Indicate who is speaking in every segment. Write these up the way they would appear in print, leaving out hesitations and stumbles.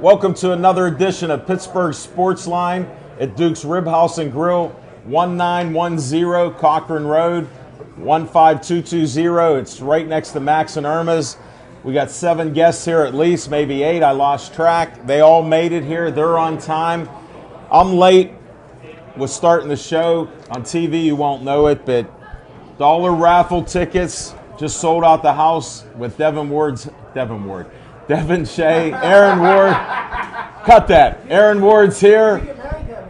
Speaker 1: Welcome to another edition of Pittsburgh Sportsline at Duke's Rib House and Grill, 1910 Cochran Road, 15220. It's right next to Max and Irma's. We got 7 guests here at least, maybe 8. I lost track. They all made it here. They're on time. I'm late. We're starting the show. On TV, you won't know it, but dollar raffle tickets just sold out the house with Devin Shea, Aaron Ward. Cut that. Aaron Ward's here.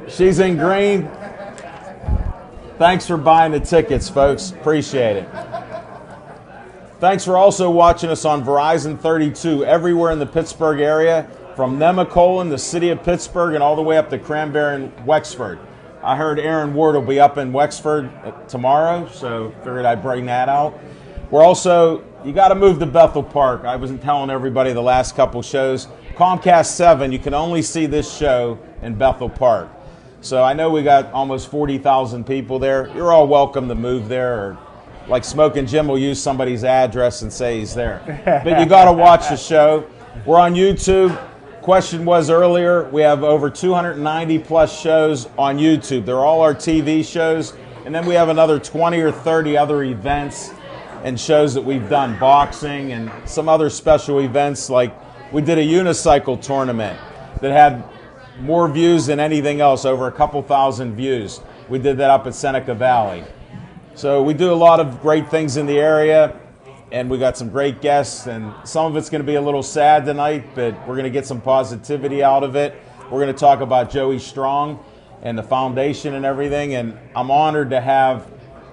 Speaker 1: She's in green. Thanks for buying the tickets, folks. Appreciate it. Thanks for also watching us on Verizon 32 everywhere in the Pittsburgh area, from Nemacolin, the city of Pittsburgh, and all the way up to Cranberry and Wexford. I heard Aaron Ward will be up in Wexford tomorrow, so figured I'd bring that out. We're also, you got to move to Bethel Park. I wasn't telling everybody the last couple shows. Comcast 7, you can only see this show in Bethel Park. So I know we got almost 40,000 people there. You're all welcome to move there, or like Smoking Jim will use somebody's address and say he's there. But you got to watch the show. We're on YouTube. Question was earlier, we have over 290 plus shows on YouTube. They're all our TV shows. And then we have another 20 or 30 other events and shows that we've done, boxing and some other special events. Like we did a unicycle tournament that had more views than anything else, over a couple thousand views. We did that up at Seneca Valley. So we do a lot of great things in the area, and we got some great guests, and some of it's going to be a little sad tonight, but we're going to get some positivity out of it. We're going to talk about Joey Strong and the foundation and everything, and I'm honored to have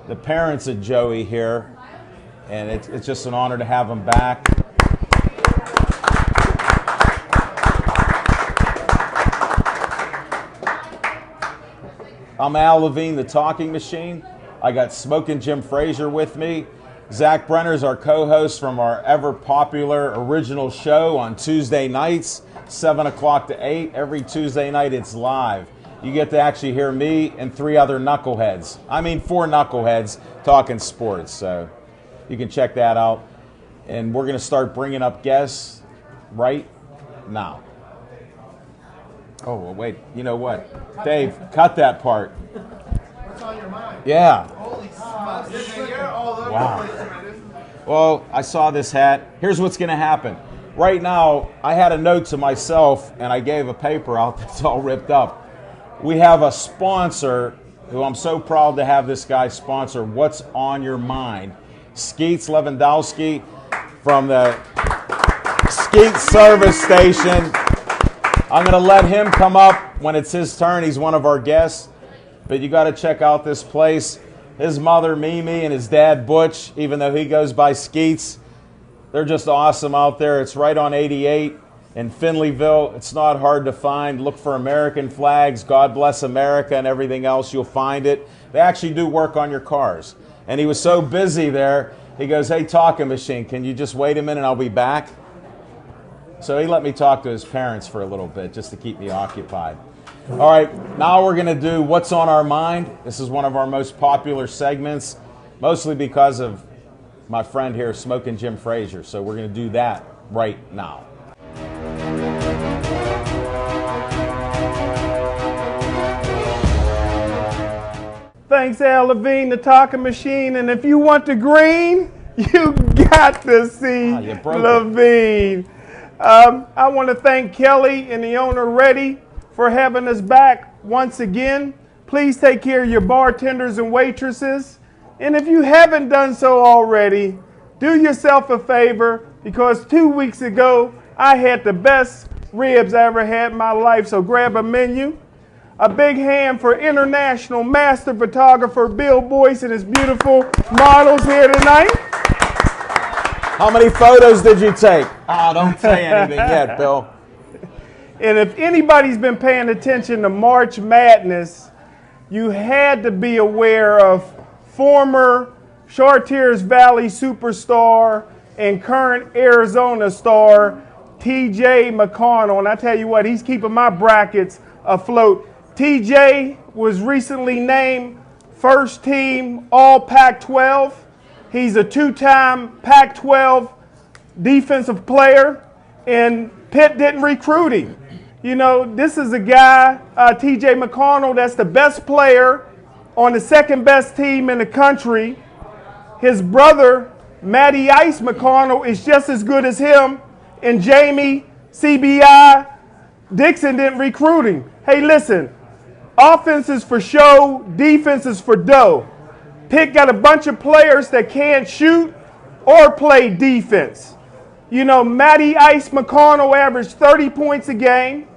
Speaker 1: the parents of Joey here, and it's just an honor to have them back. I'm Al Levine, the talking machine. I got Smoking Jim Frazier with me. Zach Brenner's our co-host from our ever-popular original show on Tuesday nights, 7 o'clock to 8. Every Tuesday night it's live. You get to actually hear me and 3 other knuckleheads. I mean 4 knuckleheads talking sports. So you can check that out. And we're going to start bringing up guests right now. Oh, well, wait. You know what? Dave, cut that part.
Speaker 2: What's on your mind?
Speaker 1: Yeah.
Speaker 2: Holy smokes. You're all over
Speaker 1: Wow.
Speaker 2: the place, man.
Speaker 1: Well, I saw this hat. Here's what's going to happen. Right now, I had a note to myself, and I gave a paper out that's all ripped up. We have a sponsor who I'm so proud to have this guy sponsor What's on Your Mind. Skeets Lewandowski from the Skeet Service Station. I'm going to let him come up when it's his turn. He's one of our guests. But you got to check out this place. His mother, Mimi, and his dad, Butch, even though he goes by Skeets, they're just awesome out there. It's right on 88 in Finleyville. It's not hard to find. Look for American flags, God Bless America, and everything else. You'll find it. They actually do work on your cars. And he was so busy there, he goes, hey, talking machine, can you just wait a minute? I'll be back. So he let me talk to his parents for a little bit just to keep me occupied. All right, now we're going to do What's on Our Mind. This is one of our most popular segments, mostly because of my friend here, Smoking Jim Frazier. So we're going to do that right now.
Speaker 3: Thanks, Al Levine, the talking machine. And if you want the green, you got to see Levine. I want to thank Kelly and the owner, Reddy, for having us back once again. Please take care of your bartenders and waitresses. And if you haven't done so already, do yourself a favor, because 2 weeks ago, I had the best ribs I ever had in my life. So grab a menu. A big hand for international master photographer Bill Boyce and his beautiful models here tonight.
Speaker 1: How many photos did you take? Oh, don't say anything yet, Bill.
Speaker 3: And if anybody's been paying attention to March Madness, you had to be aware of former Chartiers Valley superstar and current Arizona star TJ McConnell. And I tell you what, he's keeping my brackets afloat. TJ was recently named first team All Pac-12. He's a 2-time Pac-12 defensive player, and Pitt didn't recruit him. You know, this is a guy, T.J. McConnell, that's the best player on the second best team in the country. His brother, Matty Ice McConnell, is just as good as him. And Jamie CBI Dixon didn't recruit him. Hey, listen, offense is for show, defense is for dough. Pitt got a bunch of players that can't shoot or play defense. You know, Matty Ice McConnell averaged 30 points a game.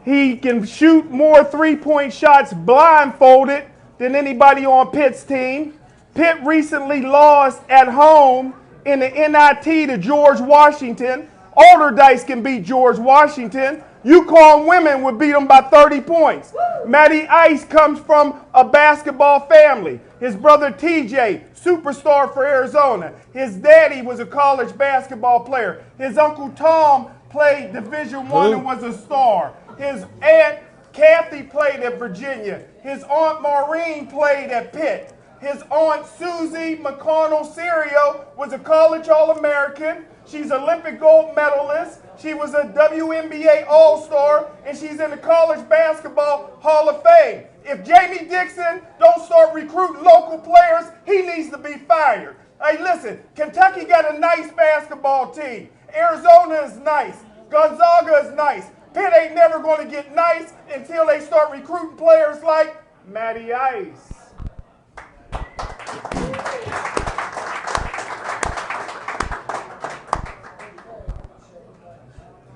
Speaker 3: He can shoot more three-point shots blindfolded than anybody on Pitt's team. Pitt recently lost at home in the NIT to George Washington. Alderdice can beat George Washington. UConn women would beat them by 30 points. Matty Ice comes from a basketball family. His brother TJ, superstar for Arizona. His daddy was a college basketball player. His uncle Tom played Division I and was a star. His aunt Kathy played at Virginia. His aunt Maureen played at Pitt. His aunt Susie McConnell Serio was a college All-American. She's an Olympic gold medalist. She was a WNBA All-Star, and she's in the College Basketball Hall of Fame. If Jamie Dixon don't start recruiting local players, he needs to be fired. Hey, listen, Kentucky got a nice basketball team. Arizona is nice. Gonzaga is nice. Pitt ain't never going to get nice until they start recruiting players like Matty Ice.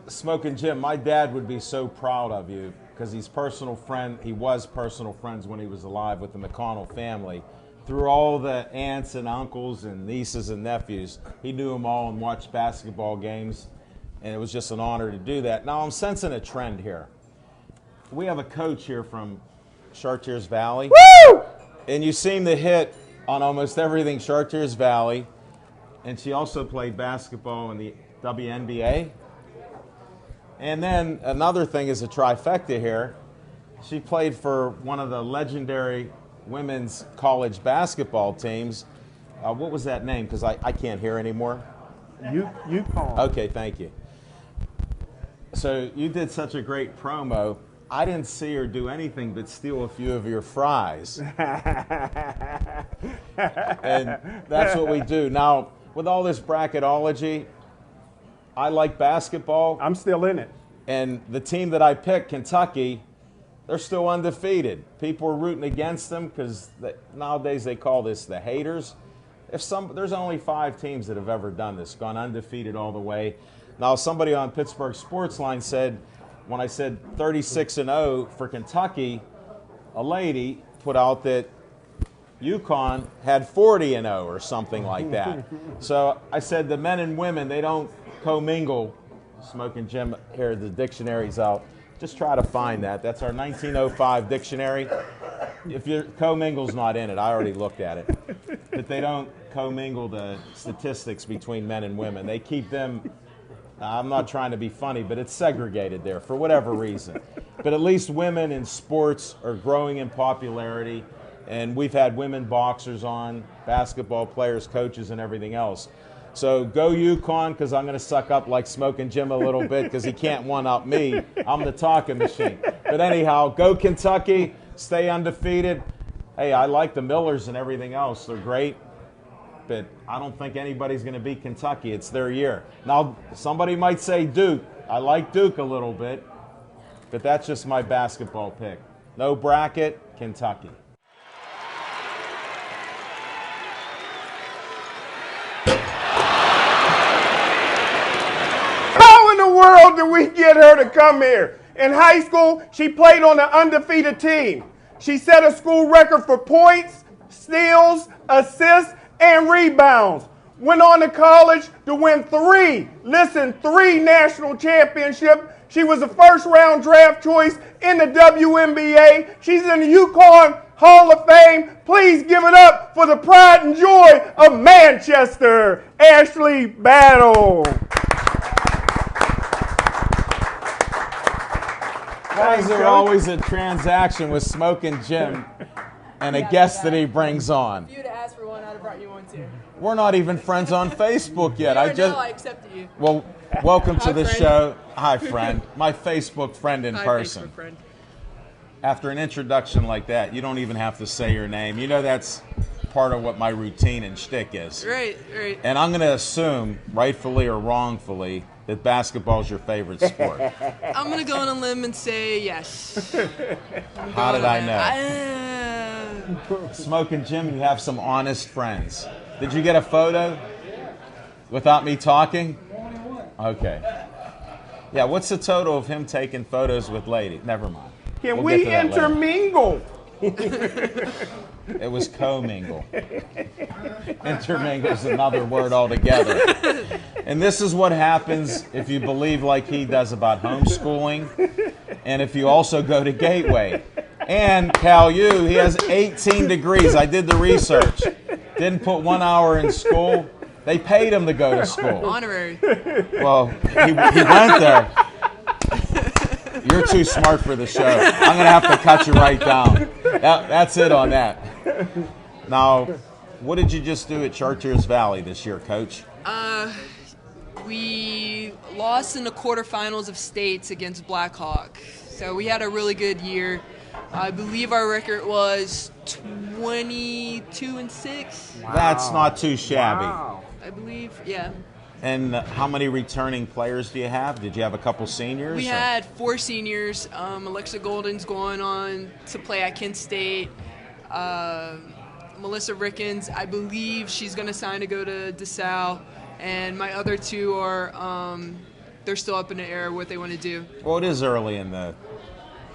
Speaker 1: Smoking Jim, my dad would be so proud of you because he was personal friends when he was alive with the McConnell family. Through all the aunts and uncles and nieces and nephews, he knew them all and watched basketball games, and it was just an honor to do that. Now I'm sensing a trend here. We have a coach here from Chartiers Valley.
Speaker 3: Woo!
Speaker 1: And you seem to hit on almost everything Chartiers Valley, and she also played basketball in the WNBA. And then another thing is a trifecta here. She played for one of the legendary women's college basketball teams. What was that name? Because I can't hear anymore.
Speaker 3: UConn.
Speaker 1: Okay, thank you. So you did such a great promo. I didn't see her do anything but steal a few of your fries. And that's what we do. Now, with all this bracketology, I like basketball.
Speaker 3: I'm still in it.
Speaker 1: And the team that I picked, Kentucky, they're still undefeated. People are rooting against them because nowadays they call this the haters. There's only 5 teams that have ever done this, gone undefeated all the way. Now, somebody on Pittsburgh Sportsline said, when I said 36-0 for Kentucky, a lady put out that UConn had 40-0 or something like that. So I said the men and women, they don't commingle. Smoking Jim here, the dictionary's out. Just try to find that. That's our 1905 dictionary. If your commingle's not in it, I already looked at it. But they don't commingle the statistics between men and women. They keep them, I'm not trying to be funny, but it's segregated there for whatever reason. But at least women in sports are growing in popularity, and we've had women boxers on, basketball players, coaches, and everything else. So go UConn, because I'm going to suck up like Smoking Jim a little bit because he can't one-up me. I'm the talking machine. But anyhow, go Kentucky, stay undefeated. Hey, I like the Millers and everything else. They're great. But I don't think anybody's going to beat Kentucky. It's their year. Now, somebody might say Duke. I like Duke a little bit. But that's just my basketball pick. No bracket, Kentucky.
Speaker 3: World did we get her to come here? In high school, she played on an undefeated team. She set a school record for points, steals, assists, and rebounds. Went on to college to win 3 national championships. She was a first-round draft choice in the WNBA. She's in the UConn Hall of Fame. Please give it up for the pride and joy of Manchester, Ashley Battle.
Speaker 1: Why is there always a transaction with Smoking Jim and a guest that he brings on?
Speaker 4: If you'd have asked for one, I'd have brought you one too.
Speaker 1: We're not even friends on Facebook yet.
Speaker 4: I accepted you.
Speaker 1: Well, Welcome to the
Speaker 4: friend.
Speaker 1: show. Hi, friend. My Facebook friend in
Speaker 4: Hi,
Speaker 1: person.
Speaker 4: Facebook friend.
Speaker 1: After an introduction like that, you don't even have to say your name. You know that's part of what my routine and shtick is.
Speaker 4: Right.
Speaker 1: And I'm going to assume, rightfully or wrongfully, that basketball is your favorite sport.
Speaker 4: I'm gonna go on a limb and say yes.
Speaker 1: How did I know? Smoking Jim, you have some honest friends. Did you get a photo without me talking? Okay. Yeah, what's the total of him taking photos with ladies? Never mind.
Speaker 3: Can
Speaker 1: We'll
Speaker 3: we
Speaker 1: get to that later.
Speaker 3: intermingle?
Speaker 1: It was co-mingle. Intermingle is another word altogether. And this is what happens if you believe like he does about homeschooling, and if you also go to Gateway. And Cal U, he has 18 degrees. I did the research. Didn't put 1 hour in school. They paid him to go to school.
Speaker 4: Honorary.
Speaker 1: Well, he went there. You're too smart for the show. I'm going to have to cut you right down. That's it on that. Now, what did you just do at Chartiers Valley this year, Coach?
Speaker 4: We lost in the quarterfinals of states against Blackhawk. So we had a really good year. I believe our record was 22-6.
Speaker 3: Wow.
Speaker 1: That's not too shabby.
Speaker 3: Wow.
Speaker 4: I believe, yeah.
Speaker 1: And how many returning players do you have? Did you have a couple seniors?
Speaker 4: We
Speaker 1: or-
Speaker 4: had 4 seniors. Alexa Golden's going on to play at Kent State. Melissa Rickens, I believe she's going to sign to go to DeSalle. And my other 2 are, they're still up in the air what they want to do.
Speaker 1: Well, it is early in the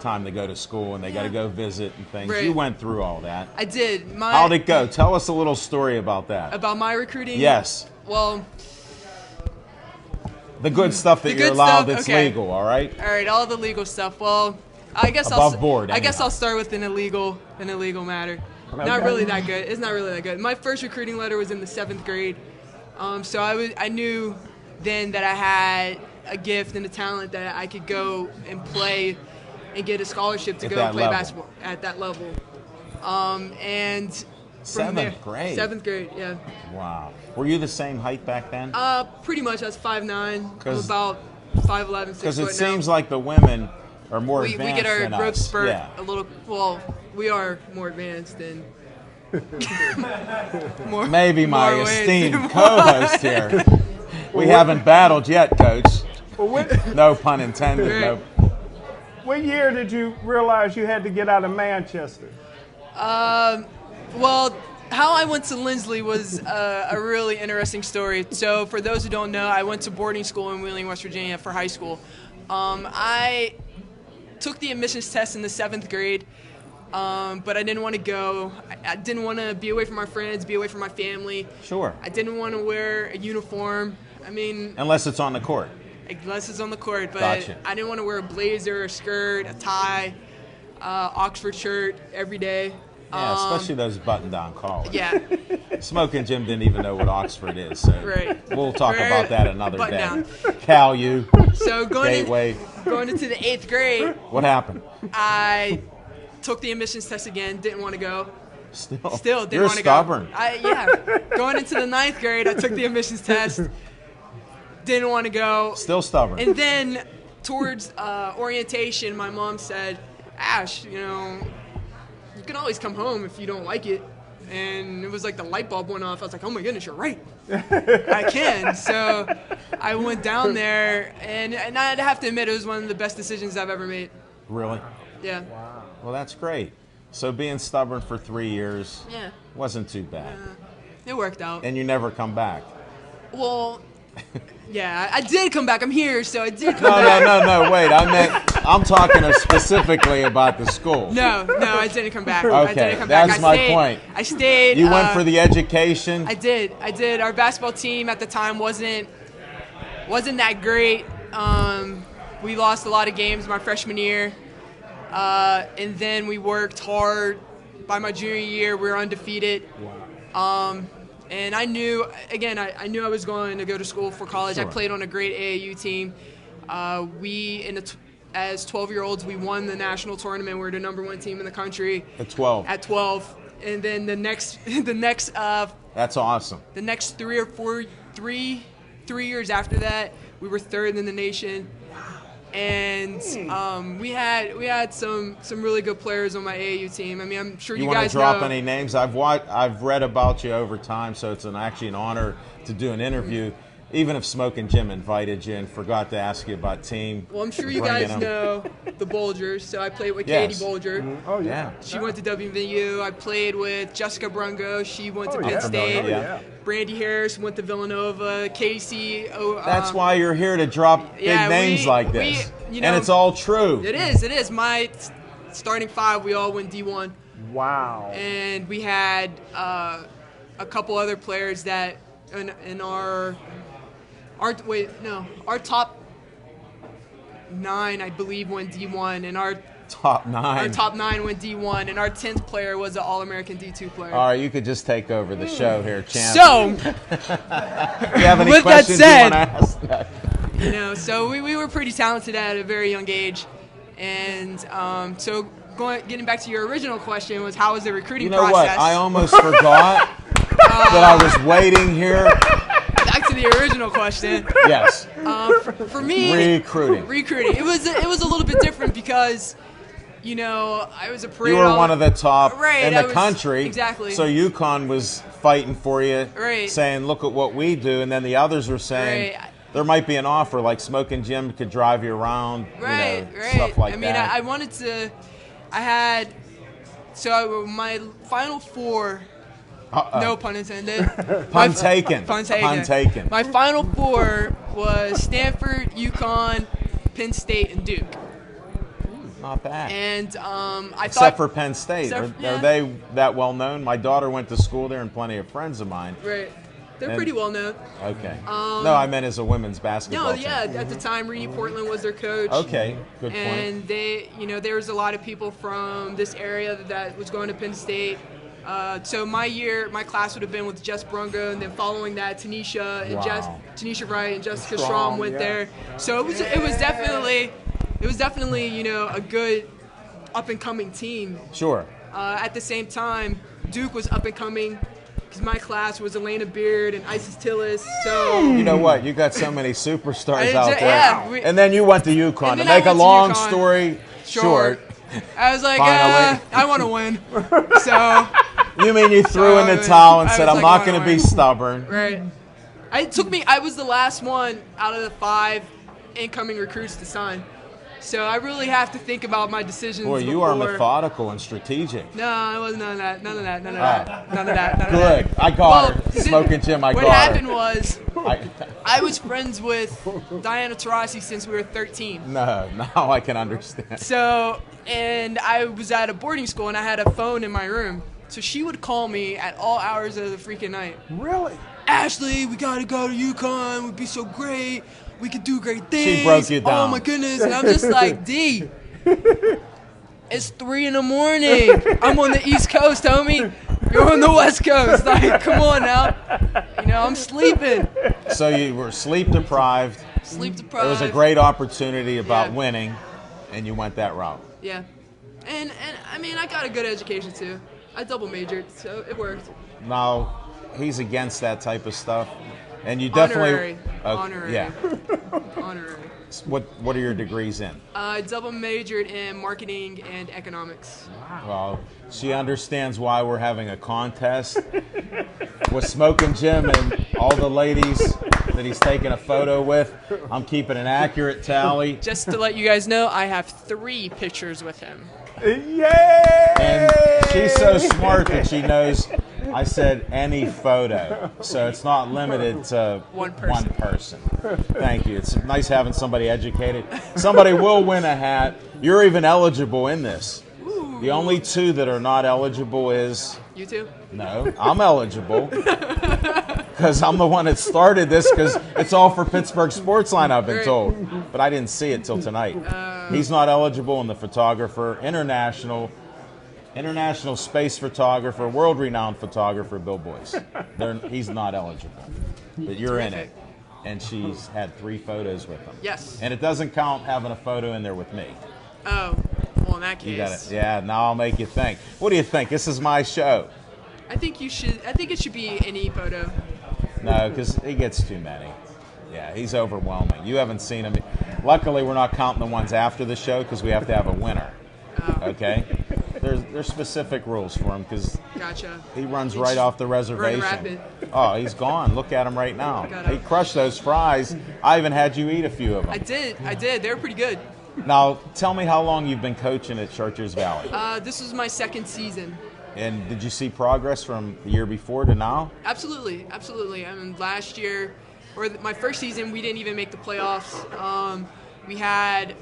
Speaker 1: time to go to school, and they got to go visit and things.
Speaker 4: Right.
Speaker 1: You went through all that.
Speaker 4: I did.
Speaker 1: How'd it go? Tell us a little story about that.
Speaker 4: About my recruiting?
Speaker 1: Yes.
Speaker 4: Well,
Speaker 1: The good stuff that
Speaker 4: The
Speaker 1: you're
Speaker 4: good
Speaker 1: allowed
Speaker 4: stuff?
Speaker 1: that's
Speaker 4: Okay.
Speaker 1: legal, all right?
Speaker 4: all right, all the legal stuff. Well, I guess
Speaker 1: Above board,
Speaker 4: I guess
Speaker 1: anyhow.
Speaker 4: I'll start with an illegal matter. Not
Speaker 3: Okay.
Speaker 4: really that good. It's not really that good. My first recruiting letter was in the 7th grade, so I knew then that I had a gift and a talent that I could go and play and get a scholarship to
Speaker 1: At
Speaker 4: go
Speaker 1: that
Speaker 4: and play
Speaker 1: level.
Speaker 4: basketball at that level. And from
Speaker 1: 7th
Speaker 4: there,
Speaker 1: grade?
Speaker 4: 7th grade, yeah.
Speaker 1: Wow. Were you the same height back then?
Speaker 4: Pretty much. I was 5'9". I'm
Speaker 1: 'Cause-
Speaker 4: about 5'11", 6
Speaker 1: Because
Speaker 4: foot
Speaker 1: it seems
Speaker 4: now.
Speaker 1: like the women are more
Speaker 4: we
Speaker 1: advanced
Speaker 4: get our
Speaker 1: than
Speaker 4: growth
Speaker 1: us.
Speaker 4: spurt
Speaker 1: Yeah.
Speaker 4: a little. Well, we are more advanced than. more,
Speaker 1: Maybe my
Speaker 4: more ways
Speaker 1: esteemed
Speaker 4: than
Speaker 1: co-host here. We haven't battled yet, Coach.
Speaker 3: Well,
Speaker 1: No pun intended.
Speaker 4: Right.
Speaker 1: No.
Speaker 3: what year did you realize you had to get out of Manchester?
Speaker 4: Well, how I went to Lindsley was a really interesting story. So, for those who don't know, I went to boarding school in Wheeling, West Virginia for high school. I took the admissions test in the 7th grade, but I didn't want to go. I didn't want to be away from my friends, be away from my family.
Speaker 1: Sure.
Speaker 4: I didn't want to wear a uniform. I mean,
Speaker 1: Unless it's on the court.
Speaker 4: unless it's on the court, but
Speaker 1: Gotcha.
Speaker 4: I didn't want to wear a blazer, a skirt, a tie, Oxford shirt every day.
Speaker 1: Yeah, especially those button-down collars.
Speaker 4: Yeah,
Speaker 1: Smoking Jim didn't even know what Oxford is, so
Speaker 4: Right.
Speaker 1: we'll talk
Speaker 4: Right.
Speaker 1: about that another
Speaker 4: Button
Speaker 1: day.
Speaker 4: down.
Speaker 1: Cal U,
Speaker 4: so
Speaker 1: Gateway.
Speaker 4: going into the 8th grade,
Speaker 1: What happened?
Speaker 4: I took the admissions test again. Didn't want to go.
Speaker 1: You're
Speaker 4: Still didn't want to go.
Speaker 1: stubborn.
Speaker 4: Going into the 9th grade, I took the admissions test. Didn't want to go.
Speaker 1: Still stubborn.
Speaker 4: And then towards orientation, my mom said, Ash, you can always come home if you don't like it. And it was like the light bulb went off. I was like, oh my goodness, you're right. I can. So I went down there, and I'd have to admit it was one of the best decisions I've ever made.
Speaker 1: Really?
Speaker 4: Yeah.
Speaker 1: Well, that's great. So being stubborn for 3 years
Speaker 4: Yeah.
Speaker 1: wasn't too bad.
Speaker 4: It worked out.
Speaker 1: And you never come back.
Speaker 4: Well, yeah, I did come back. I'm here, so I did come
Speaker 1: No,
Speaker 4: back.
Speaker 1: no, wait. I'm talking specifically about the school.
Speaker 4: No, I didn't come back. I
Speaker 1: Okay,
Speaker 4: didn't come
Speaker 1: that's
Speaker 4: back.
Speaker 1: my point.
Speaker 4: I stayed.
Speaker 1: You went for the education.
Speaker 4: I did. Our basketball team at the time wasn't that great. We lost a lot of games my freshman year, and then we worked hard. By my junior year, we were undefeated. Wow. And I knew, again, I knew I was going to go to school for college.
Speaker 1: Sure.
Speaker 4: I played on a great AAU team. As 12-year-olds, we won the national tournament. We're the number 1 team in the country.
Speaker 1: At 12.
Speaker 4: At 12, and then the next
Speaker 1: That's awesome.
Speaker 4: the next 3 years after that, We were third in the nation. And we had some really good players on my AAU team. I mean, I'm sure you
Speaker 1: want
Speaker 4: guys
Speaker 1: to drop
Speaker 4: know.
Speaker 1: any names? I've read about you over time, so it's actually an honor to do an interview. Even if Smoke and Jim invited you and forgot to ask you about team.
Speaker 4: Well, I'm sure you guys know the Bolgers. So I played with Katie Bolger.
Speaker 3: Oh, yeah.
Speaker 4: She went to WVU. I played with Jessica Brungo. She went to Penn State. Brandy Harris went to Villanova. Casey.
Speaker 1: That's why you're here to drop big names like this. And it's all true.
Speaker 4: It is. It is. My starting 5, we all went D1.
Speaker 3: Wow.
Speaker 4: And we had a couple other players that in our top 9, I believe, went D1, and our
Speaker 1: top 9.
Speaker 4: Our top 9 went D1, and our 10th player was an All-American D2 player.
Speaker 1: All right, you could just take over the show here, champ.
Speaker 4: So,
Speaker 1: you have any
Speaker 4: with
Speaker 1: questions
Speaker 4: that
Speaker 1: you want to ask?
Speaker 4: So we were pretty talented at a very young age, and so getting back to your original question was how was the recruiting process?
Speaker 1: You know what? I almost forgot that I was waiting here.
Speaker 4: Back to the original question.
Speaker 1: Yes.
Speaker 4: For me,
Speaker 1: recruiting.
Speaker 4: It was a little bit different because, I was a parade.
Speaker 1: You were one of the top in the country.
Speaker 4: Exactly.
Speaker 1: So UConn was fighting for you,
Speaker 4: right,
Speaker 1: saying, "Look at what we do," and then the others were saying.
Speaker 4: Right.
Speaker 1: There might be an offer, like Smoke and Jim could drive you around,
Speaker 4: right.
Speaker 1: stuff like that.
Speaker 4: I mean, I wanted to. My Final Four. No pun intended.
Speaker 1: Pun taken.
Speaker 4: Pun taken. My Final Four was Stanford, UConn, Penn State, and Duke.
Speaker 1: Not bad.
Speaker 4: And
Speaker 1: Except for Penn State. Are they that well known? My daughter went to school there, and plenty of friends of mine.
Speaker 4: Right. They're pretty well known.
Speaker 1: Okay. No, I meant as a women's basketball team.
Speaker 4: At the time, Renee Portland was their coach.
Speaker 1: Okay, good point.
Speaker 4: And there was a lot of people from this area that was going to Penn State. So my class would have been with Jess Brungo, and then following that, Tanisha Wright and Jessica Strom went there. So it was definitely a good up and coming team.
Speaker 1: Sure.
Speaker 4: At the same time, Duke was up and coming. Because my class was Elena Beard and Isis Tillis, so...
Speaker 1: You know what? You got so many superstars out there.
Speaker 4: Yeah,
Speaker 1: and then you went to UConn. To make a long story short...
Speaker 4: I was like, I want to win. So...
Speaker 1: You mean you threw in the towel and said, I'm not going to be stubborn.
Speaker 4: Right. I was the last one out of the 5 incoming recruits to sign. So I really have to think about my decisions.
Speaker 1: Boy, you are methodical and strategic.
Speaker 4: No, I wasn't none of that. None of that.
Speaker 1: Good. I got her. Smoking Jim, I got her.
Speaker 4: What happened was, I was friends with Diana Taurasi since we were 13.
Speaker 1: No, now I can understand.
Speaker 4: So, and I was at a boarding school, and I had a phone in my room. So she would call me at all hours of the freaking night.
Speaker 3: Really?
Speaker 4: Ashley, we got to go to UConn. It would be so great. We could do great things.
Speaker 1: She broke you down.
Speaker 4: Oh, my goodness. And I'm just like, D, it's 3 in the morning. I'm on the East Coast, homie. You're on the West Coast. Like, come on now. I'm sleeping.
Speaker 1: So you were sleep deprived.
Speaker 4: Sleep deprived.
Speaker 1: There was a great opportunity about winning, and you went that route.
Speaker 4: Yeah. And I mean, I got a good education, too. I double majored, so it worked.
Speaker 1: Now, he's against that type of stuff. And you definitely...
Speaker 4: Honorary.
Speaker 1: Yeah.
Speaker 4: Honorary.
Speaker 1: What are your degrees in?
Speaker 4: I double majored in marketing and economics.
Speaker 1: Wow. Well, she understands why we're having a contest with Smoke and Jim and all the ladies that he's taking a photo with. I'm keeping an accurate tally.
Speaker 4: Just to let you guys know, I have 3 pictures with him.
Speaker 3: Yay!
Speaker 1: And she's so smart that she knows I said any photo. So it's not limited to one person. Thank you. It's nice having somebody educated. Somebody will win a hat. You're even eligible in this.
Speaker 4: Ooh.
Speaker 1: The only 2 that are not eligible is...
Speaker 4: You too?
Speaker 1: No, I'm eligible. Because I'm the one that started this, because it's all for Pittsburgh Sportsline, I've been told. But I didn't see it till tonight. He's not eligible, and the photographer, international space photographer, world-renowned photographer, Bill Boyce. He's not eligible. But you're in it. And she's had 3 photos with him.
Speaker 4: Yes.
Speaker 1: And it doesn't count having a photo in there with me.
Speaker 4: Oh, well, in that case.
Speaker 1: You got it. Yeah, now I'll make you think. What do you think? This is my show.
Speaker 4: I think it should be any photo.
Speaker 1: No, because he gets too many. Yeah, he's overwhelming. You haven't seen him. Luckily, we're not counting the ones after the show because we have to have a winner. Okay? There's specific rules for him because
Speaker 4: Gotcha.
Speaker 1: he runs right off the reservation.
Speaker 4: rapid.
Speaker 1: Oh, he's gone. Look at him right now. He crushed those fries. I even had you eat a few of them.
Speaker 4: I did. They were pretty good.
Speaker 1: Now, tell me how long you've been coaching at Chartiers Valley.
Speaker 4: This was my second season.
Speaker 1: And did you see progress from the year before to now?
Speaker 4: Absolutely. I mean, last year, or my first season, we didn't even make the playoffs. We had,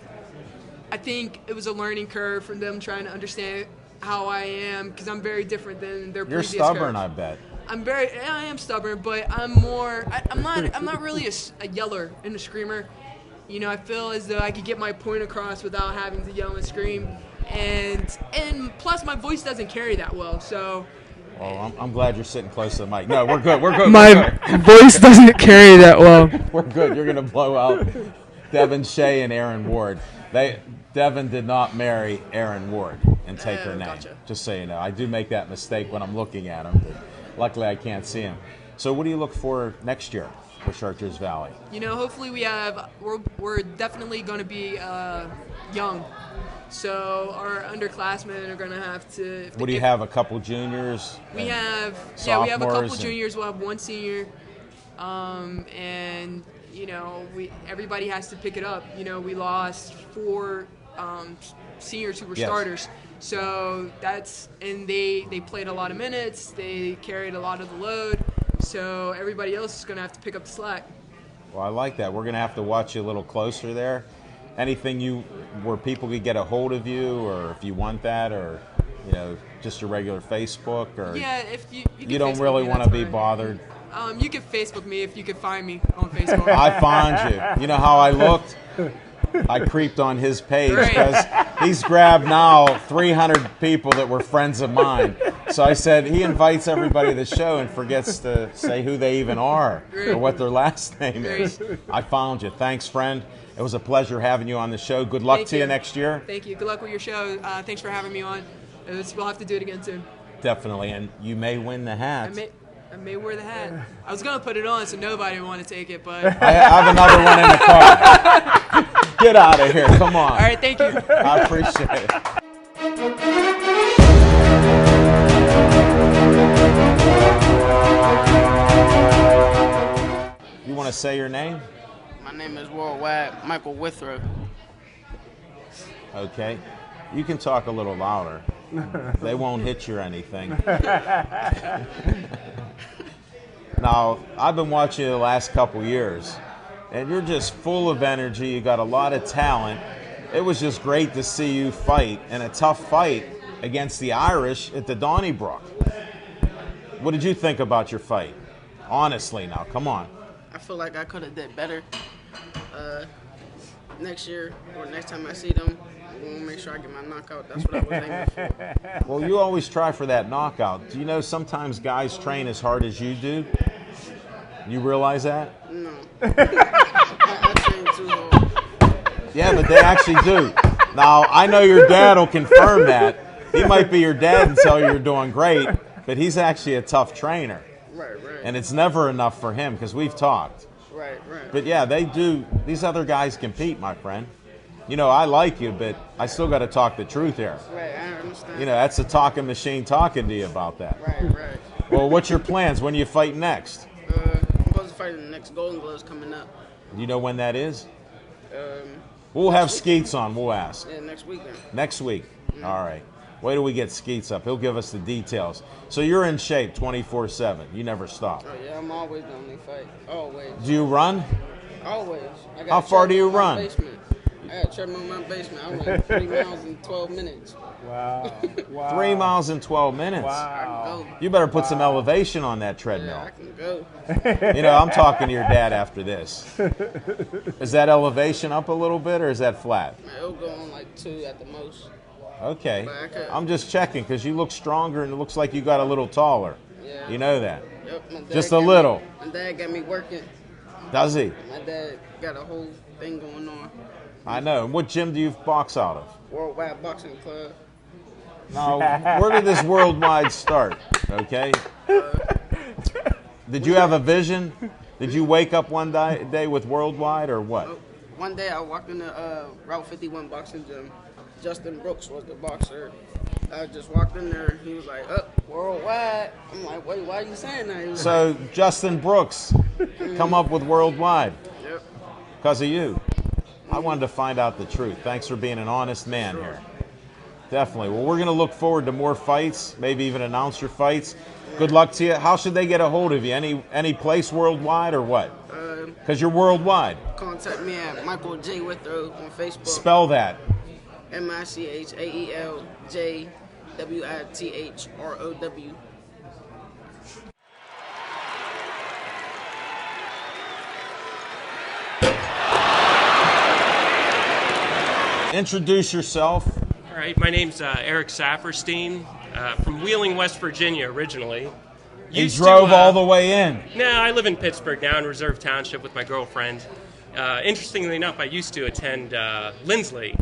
Speaker 4: I think it was a learning curve for them trying to understand how I am, because I'm very different than their
Speaker 1: You're
Speaker 4: previous
Speaker 1: stubborn,
Speaker 4: coach.
Speaker 1: I bet.
Speaker 4: I am stubborn, but I'm not really a yeller and a screamer. You know, I feel as though I could get my point across without having to yell and scream, and plus my voice doesn't carry that well. So,
Speaker 1: Well, I'm glad you're sitting close to the mic. No, we're good.
Speaker 5: My voice doesn't carry that well.
Speaker 1: We're good. You're going to blow out Devin Shea and Aaron Ward. Devin did not marry Aaron Ward and take her name.
Speaker 4: Gotcha.
Speaker 1: Just so you know. I do make that mistake when I'm looking at him, but luckily I can't see him. So what do you look for next year for Chartiers Valley?
Speaker 4: you know, hopefully we're definitely going to be young. So our underclassmen are going to have to.
Speaker 1: What do you have? A couple juniors?
Speaker 4: We have a
Speaker 1: sophomores
Speaker 4: couple
Speaker 1: and-
Speaker 4: juniors. We'll have one senior, and you know, everybody has to pick it up. You know, we lost 4 seniors who were
Speaker 1: Yes.
Speaker 4: starters, so and they played a lot of minutes. They carried a lot of the load, so everybody else is going to have to pick up the slack.
Speaker 1: Well, I like that. We're going to have to watch you a little closer there. Anything where people could get a hold of you, or if you want that, or you know, just your regular Facebook, or
Speaker 4: Yeah, if you can
Speaker 1: you don't
Speaker 4: Facebook
Speaker 1: really
Speaker 4: me,
Speaker 1: want to
Speaker 4: that's
Speaker 1: be
Speaker 4: fine.
Speaker 1: bothered.
Speaker 4: You can Facebook me if you could find me on Facebook.
Speaker 1: I found you. You know how I looked? I creeped on his page
Speaker 4: Right.
Speaker 1: because he's grabbed now 300 people that were friends of mine. So I said he invites everybody to the show and forgets to say who they even are or what their last name is. I found you. Thanks, friend. It was a pleasure having you on the show. Good luck
Speaker 4: Thank
Speaker 1: to you
Speaker 4: you.
Speaker 1: next year.
Speaker 4: Thank you. Good luck with your show. Thanks for having me on. We'll have to do it again soon.
Speaker 1: Definitely. And you may win the hat.
Speaker 4: I may wear the hat. I was going to put it on so nobody would want to take it, but...
Speaker 1: I have another one in the car. Get out of here. Come on.
Speaker 4: All right, thank you.
Speaker 1: I appreciate it. You want to say your name?
Speaker 6: My name is Worldwide Michael Withrow.
Speaker 1: Okay. You can talk a little louder. They won't hit you or anything. Now, I've been watching you the last couple years, and you're just full of energy. You got a lot of talent. It was just great to see you fight, and a tough fight against the Irish at the Donnybrook. What did you think about your fight? Honestly now, come on.
Speaker 6: I feel like I could have did better. Next year or next time I see them, I'm going to make sure I get my knockout. That's what I was aiming for.
Speaker 1: Well, you always try for that knockout. Do you know sometimes guys train as hard as you do? You realize that?
Speaker 6: No. I train too hard.
Speaker 1: Yeah, but they actually do. Now, I know your dad will confirm that. He might be your dad and tell you you're doing great, but he's actually a tough trainer.
Speaker 6: Right.
Speaker 1: And it's never enough for him because we've talked.
Speaker 6: Right.
Speaker 1: But yeah, they do. These other guys compete, my friend. You know, I like you, but I still got to talk the truth here.
Speaker 6: Right, I understand.
Speaker 1: You know, that's a talking machine talking to you about that.
Speaker 6: Right.
Speaker 1: Well, what's your plans? When do you fight next?
Speaker 6: I'm supposed to fight in the next Golden Gloves coming up.
Speaker 1: Do you know when that is?
Speaker 6: Um,
Speaker 1: We'll have Skeets on. We'll ask.
Speaker 6: yeah, next weekend.
Speaker 1: Next week. All right. Wait till we get Skeets up. He'll give us the details. So you're in shape 24/7. You never stop.
Speaker 6: Oh, yeah, I'm always the only fight. Always.
Speaker 1: Do you run?
Speaker 6: Always. I got
Speaker 1: How
Speaker 6: a
Speaker 1: far do you
Speaker 6: treadmill in my
Speaker 1: run?
Speaker 6: basement. I got a treadmill in my basement. I ran 3 miles in 12 minutes.
Speaker 3: Wow.
Speaker 1: 3 miles in 12 minutes.
Speaker 3: Wow.
Speaker 6: I can go.
Speaker 1: You better put some elevation on that treadmill.
Speaker 6: Yeah, I can go.
Speaker 1: You know, I'm talking to your dad after this. Is that elevation up a little bit or is that flat?
Speaker 6: Man, it'll go on like 2 at the most.
Speaker 1: Okay.
Speaker 6: But I could-
Speaker 1: I'm just checking because you look stronger and it looks like you got a little taller.
Speaker 6: Yeah.
Speaker 1: You know that.
Speaker 6: Yep, my dad
Speaker 1: Just a
Speaker 6: got me-
Speaker 1: little.
Speaker 6: My dad got me working.
Speaker 1: Does he?
Speaker 6: My dad got a whole thing going on.
Speaker 1: I know. And what gym do you box out of?
Speaker 6: Worldwide Boxing Club.
Speaker 1: Now, where did this worldwide start? Okay. Did you have a vision Did you wake up one day with Worldwide or what?
Speaker 6: One day I walked in the Route 51 boxing gym. Justin Brooks was the boxer. I just walked in there. He was like, Worldwide. I'm like, wait, why are you saying that? He was
Speaker 1: So
Speaker 6: like,
Speaker 1: Justin Brooks come up with Worldwide
Speaker 6: yep.
Speaker 1: because of you. I wanted to find out the truth. Thanks for being an honest man here. Definitely. Well, we're going to look forward to more fights, maybe even announce your fights. Good luck to you. How should they get a hold of you? Any place worldwide or what? Because you're worldwide.
Speaker 6: Contact me at Michael J. Withrow on Facebook.
Speaker 1: Spell that.
Speaker 6: MICHAELJWITHROW.
Speaker 1: Introduce yourself.
Speaker 7: All right, my name's Eric Saperstein from Wheeling, West Virginia originally.
Speaker 1: He drove all the way in.
Speaker 7: No, I live in Pittsburgh now in Reserve Township with my girlfriend. Interestingly enough, I used to attend Lindsley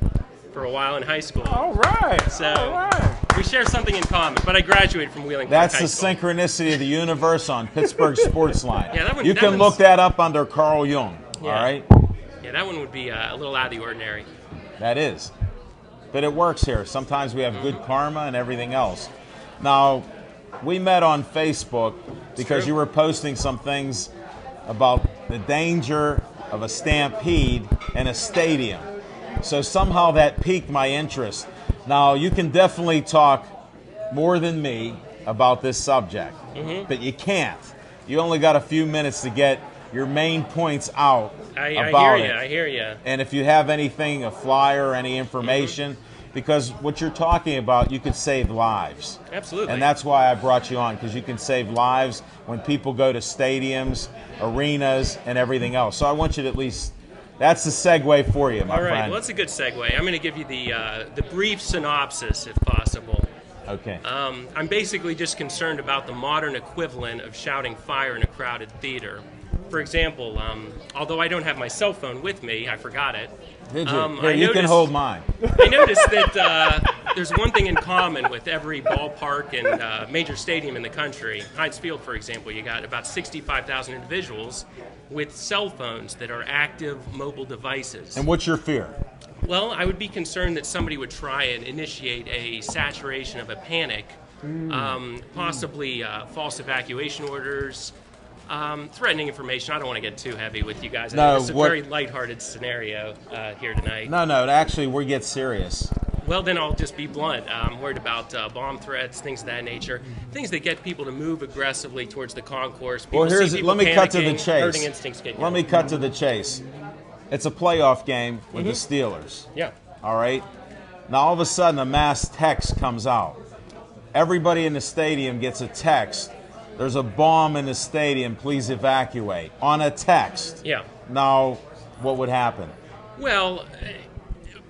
Speaker 7: for a while in high school.
Speaker 3: All right.
Speaker 7: So we share something in common, but I graduated from Wheeling
Speaker 1: That's
Speaker 7: High
Speaker 1: the
Speaker 7: School.
Speaker 1: synchronicity of the universe on Pittsburgh Sportsline.
Speaker 7: Yeah, that one-
Speaker 1: you
Speaker 7: that
Speaker 1: can
Speaker 7: one's-
Speaker 1: look that up under Carl Jung,
Speaker 7: Yeah.
Speaker 1: all right?
Speaker 7: Yeah, that one would be a little out of the ordinary.
Speaker 1: That is. But it works here. Sometimes we have good karma and everything else. Now, we met on Facebook because
Speaker 7: true.
Speaker 1: you were posting some things about the danger of a stampede in a stadium. So somehow that piqued my interest. Now, you can definitely talk more than me about this subject, but you can't. You only got a few minutes to get your main points out about it.
Speaker 7: I hear you.
Speaker 1: And if you have anything, a flyer, or any information, because what you're talking about, you could save lives.
Speaker 7: Absolutely.
Speaker 1: And that's why I brought you on, because you can save lives when people go to stadiums, arenas, and everything else. So I want you to at least, that's the segue for you, my
Speaker 7: All right,
Speaker 1: friend.
Speaker 7: well, that's a good segue. I'm going to give you the brief synopsis, if possible.
Speaker 1: Okay.
Speaker 7: I'm basically just concerned about the modern equivalent of shouting fire in a crowded theater. For example, although I don't have my cell phone with me, I forgot it.
Speaker 1: Did you? Here,
Speaker 7: I
Speaker 1: you can
Speaker 7: noticed-
Speaker 1: hold mine.
Speaker 7: I noticed that there's one thing in common with every ballpark and major stadium in the country. Heinz Field, for example, you got about 65,000 individuals with cell phones that are active mobile devices.
Speaker 1: And what's your fear?
Speaker 7: Well, I would be concerned that somebody would try and initiate a saturation of a panic, possibly false evacuation orders, threatening information. I don't want to get too heavy with you guys.
Speaker 1: No,
Speaker 7: It's a very lighthearted scenario here tonight.
Speaker 1: No, actually, we get serious.
Speaker 7: Well, then I'll just be blunt. I'm worried about bomb threats, things of that nature, things that get people to move aggressively towards the concourse. People
Speaker 1: Well,
Speaker 7: see people
Speaker 1: let me cut to the
Speaker 7: panicking,
Speaker 1: chase.
Speaker 7: herding instincts get
Speaker 1: Let me cut to the chase. It's a playoff game with the Steelers.
Speaker 7: Yeah.
Speaker 1: All right? Now, all of a sudden, a mass text comes out. Everybody in the stadium gets a text. There's a bomb in the stadium. Please evacuate. On a text.
Speaker 7: Yeah.
Speaker 1: Now, what would happen?
Speaker 7: Well,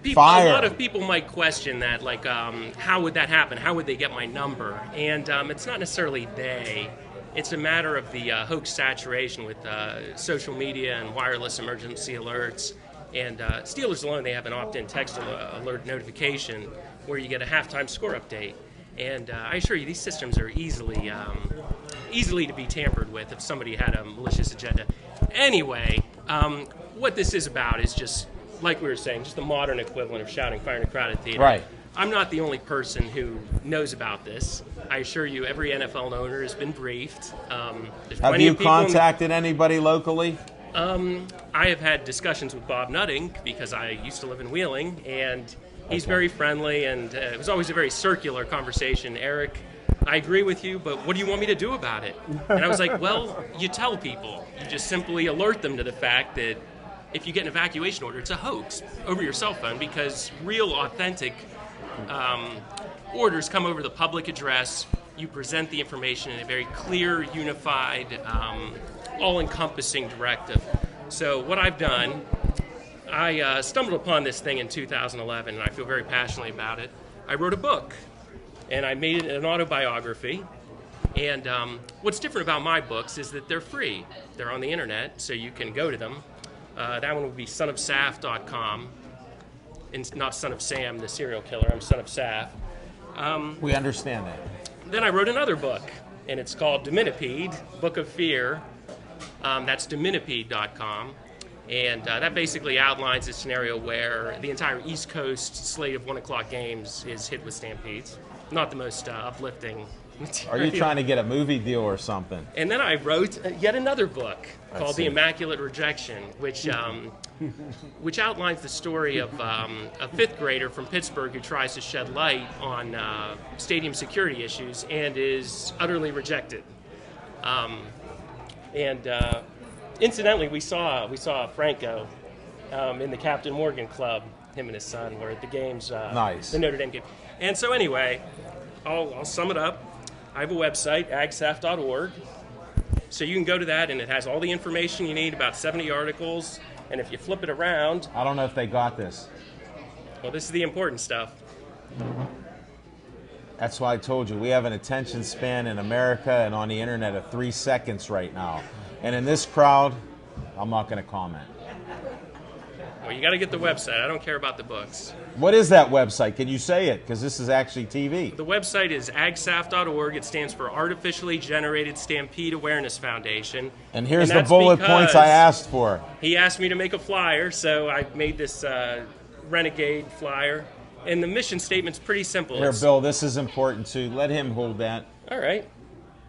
Speaker 7: a lot of people might question that, like, how would that happen? How would they get my number? And it's not necessarily they. It's a matter of the hoax saturation with social media and wireless emergency alerts. And Steelers alone, they have an opt-in text alert notification where you get a halftime score update. And I assure you, these systems are easily to be tampered with if somebody had a malicious agenda. Anyway, what this is about is just, like we were saying, just the modern equivalent of shouting fire in a crowded theater.
Speaker 1: Right.
Speaker 7: I'm not the only person who knows about this. I assure you, every NFL owner has been briefed.
Speaker 1: Have you contacted anybody locally?
Speaker 7: I have had discussions with Bob Nutting because I used to live in Wheeling, and he's very friendly, and it was always a very circular conversation. Eric, I agree with you, but what do you want me to do about it? And I was like, well, you tell people. You just simply alert them to the fact that if you get an evacuation order, it's a hoax over your cell phone, because real, authentic orders come over the public address. You present the information in a very clear, unified, all-encompassing directive. So what I've done, I stumbled upon this thing in 2011, and I feel very passionately about it. I wrote a book, and I made it an autobiography. And what's different about my books is that they're free. They're on the internet, so you can go to them. That one would be sonofsaf.com. And not Son of Sam, the serial killer. I'm Son of Saf.
Speaker 1: We understand that.
Speaker 7: Then I wrote another book, and it's called Dominipede, Book of Fear. That's Dominipede.com. And that basically outlines a scenario where the entire East Coast slate of 1 o'clock games is hit with stampedes. Not the most uplifting material.
Speaker 1: Are you trying to get a movie deal or something?
Speaker 7: And then I wrote yet another book called
Speaker 1: see.
Speaker 7: The Immaculate Rejection, which outlines the story of a fifth grader from Pittsburgh who tries to shed light on stadium security issues and is utterly rejected. Incidentally, we saw Franco in the Captain Morgan Club. Him and his son were at the games.
Speaker 1: Nice.
Speaker 7: The Notre Dame game. And so anyway, I'll sum it up. I have a website, agsaf.org. So you can go to that, and it has all the information you need, about 70 articles. And if you flip it around,
Speaker 1: I don't know if they got this.
Speaker 7: well, this is the important stuff.
Speaker 1: That's why I told you we have an attention span in America and on the internet of 3 seconds right now. And in this crowd, I'm not going to comment.
Speaker 7: Well, you got to get the website. I don't care about the books.
Speaker 1: What is that website? Can you say it? Because this is actually TV.
Speaker 7: The website is agsaf.org. It stands for Artificially Generated Stampede Awareness Foundation.
Speaker 1: And here's
Speaker 7: And
Speaker 1: the
Speaker 7: that's
Speaker 1: bullet points
Speaker 7: because
Speaker 1: I asked for.
Speaker 7: He asked me to make a flyer, so I made this renegade flyer. And the mission statement's pretty simple.
Speaker 1: Here, Bill, this is important too. Let him hold that.
Speaker 7: All right.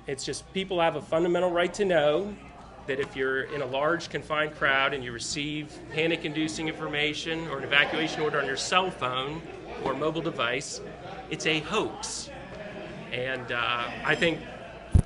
Speaker 7: It's just people have a fundamental right to know that if you're in a large confined crowd and you receive panic-inducing information or an evacuation order on your cell phone or mobile device, it's a hoax. And I think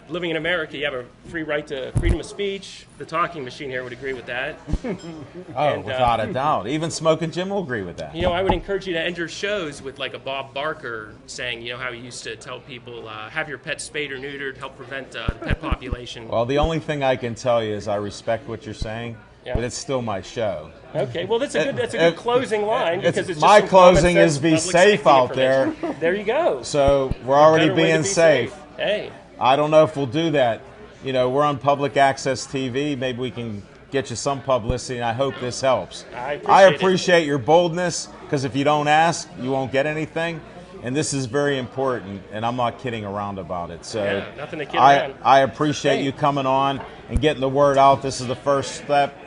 Speaker 7: living in America, you have a free right to freedom of speech. The talking machine here would agree with that.
Speaker 1: Without a doubt. Even Smoking Jim will agree with that.
Speaker 7: You know, I would encourage you to end your shows with like a Bob Barker saying, you know, how he used to tell people, have your pet spayed or neutered, help prevent the pet population.
Speaker 1: Well, the only thing I can tell you is I respect what you're saying, but it's still my show.
Speaker 7: Okay, well, that's a good closing line because it's
Speaker 1: my
Speaker 7: just some
Speaker 1: closing
Speaker 7: common
Speaker 1: is
Speaker 7: sense
Speaker 1: be
Speaker 7: public
Speaker 1: safe
Speaker 7: safety
Speaker 1: out there.
Speaker 7: information. There you go.
Speaker 1: So we're already
Speaker 7: Better way to
Speaker 1: being
Speaker 7: be
Speaker 1: safe.
Speaker 7: Hey.
Speaker 1: I don't know if we'll do that. You know, we're on public access TV. Maybe we can get you some publicity, and I hope this helps.
Speaker 7: I
Speaker 1: appreciate your boldness, because if you don't ask, you won't get anything. And this is very important, and I'm not kidding around about it. So
Speaker 7: Yeah, nothing to kid around.
Speaker 1: I appreciate you coming on and getting the word out. This is the first step.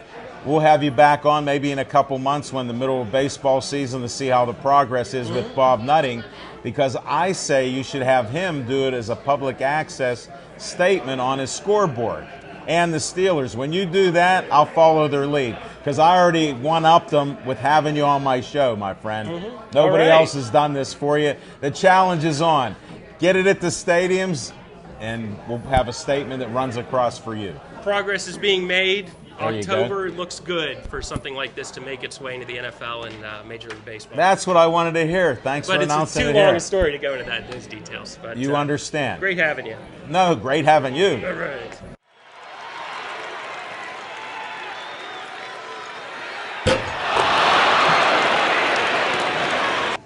Speaker 1: We'll have you back on maybe in a couple months when the middle of baseball season to see how the progress is with Bob Nutting, because I say you should have him do it as a public access statement on his scoreboard. And the Steelers, when you do that, I'll follow their lead, because I already one-upped them with having you on my show, my friend. Nobody else has done this for you. The challenge is on. Get it at the stadiums, and we'll have a statement that runs across for you.
Speaker 7: Progress is being made.
Speaker 1: There you go.
Speaker 7: October looks good for something like this to make its way into the NFL and Major League Baseball.
Speaker 1: That's what I wanted to hear. Thanks for
Speaker 7: But
Speaker 1: announcing
Speaker 7: it's
Speaker 1: it
Speaker 7: too long
Speaker 1: here.
Speaker 7: a story to go into those details. But
Speaker 1: You understand.
Speaker 7: Great having you.
Speaker 1: No, great having you.
Speaker 7: All right.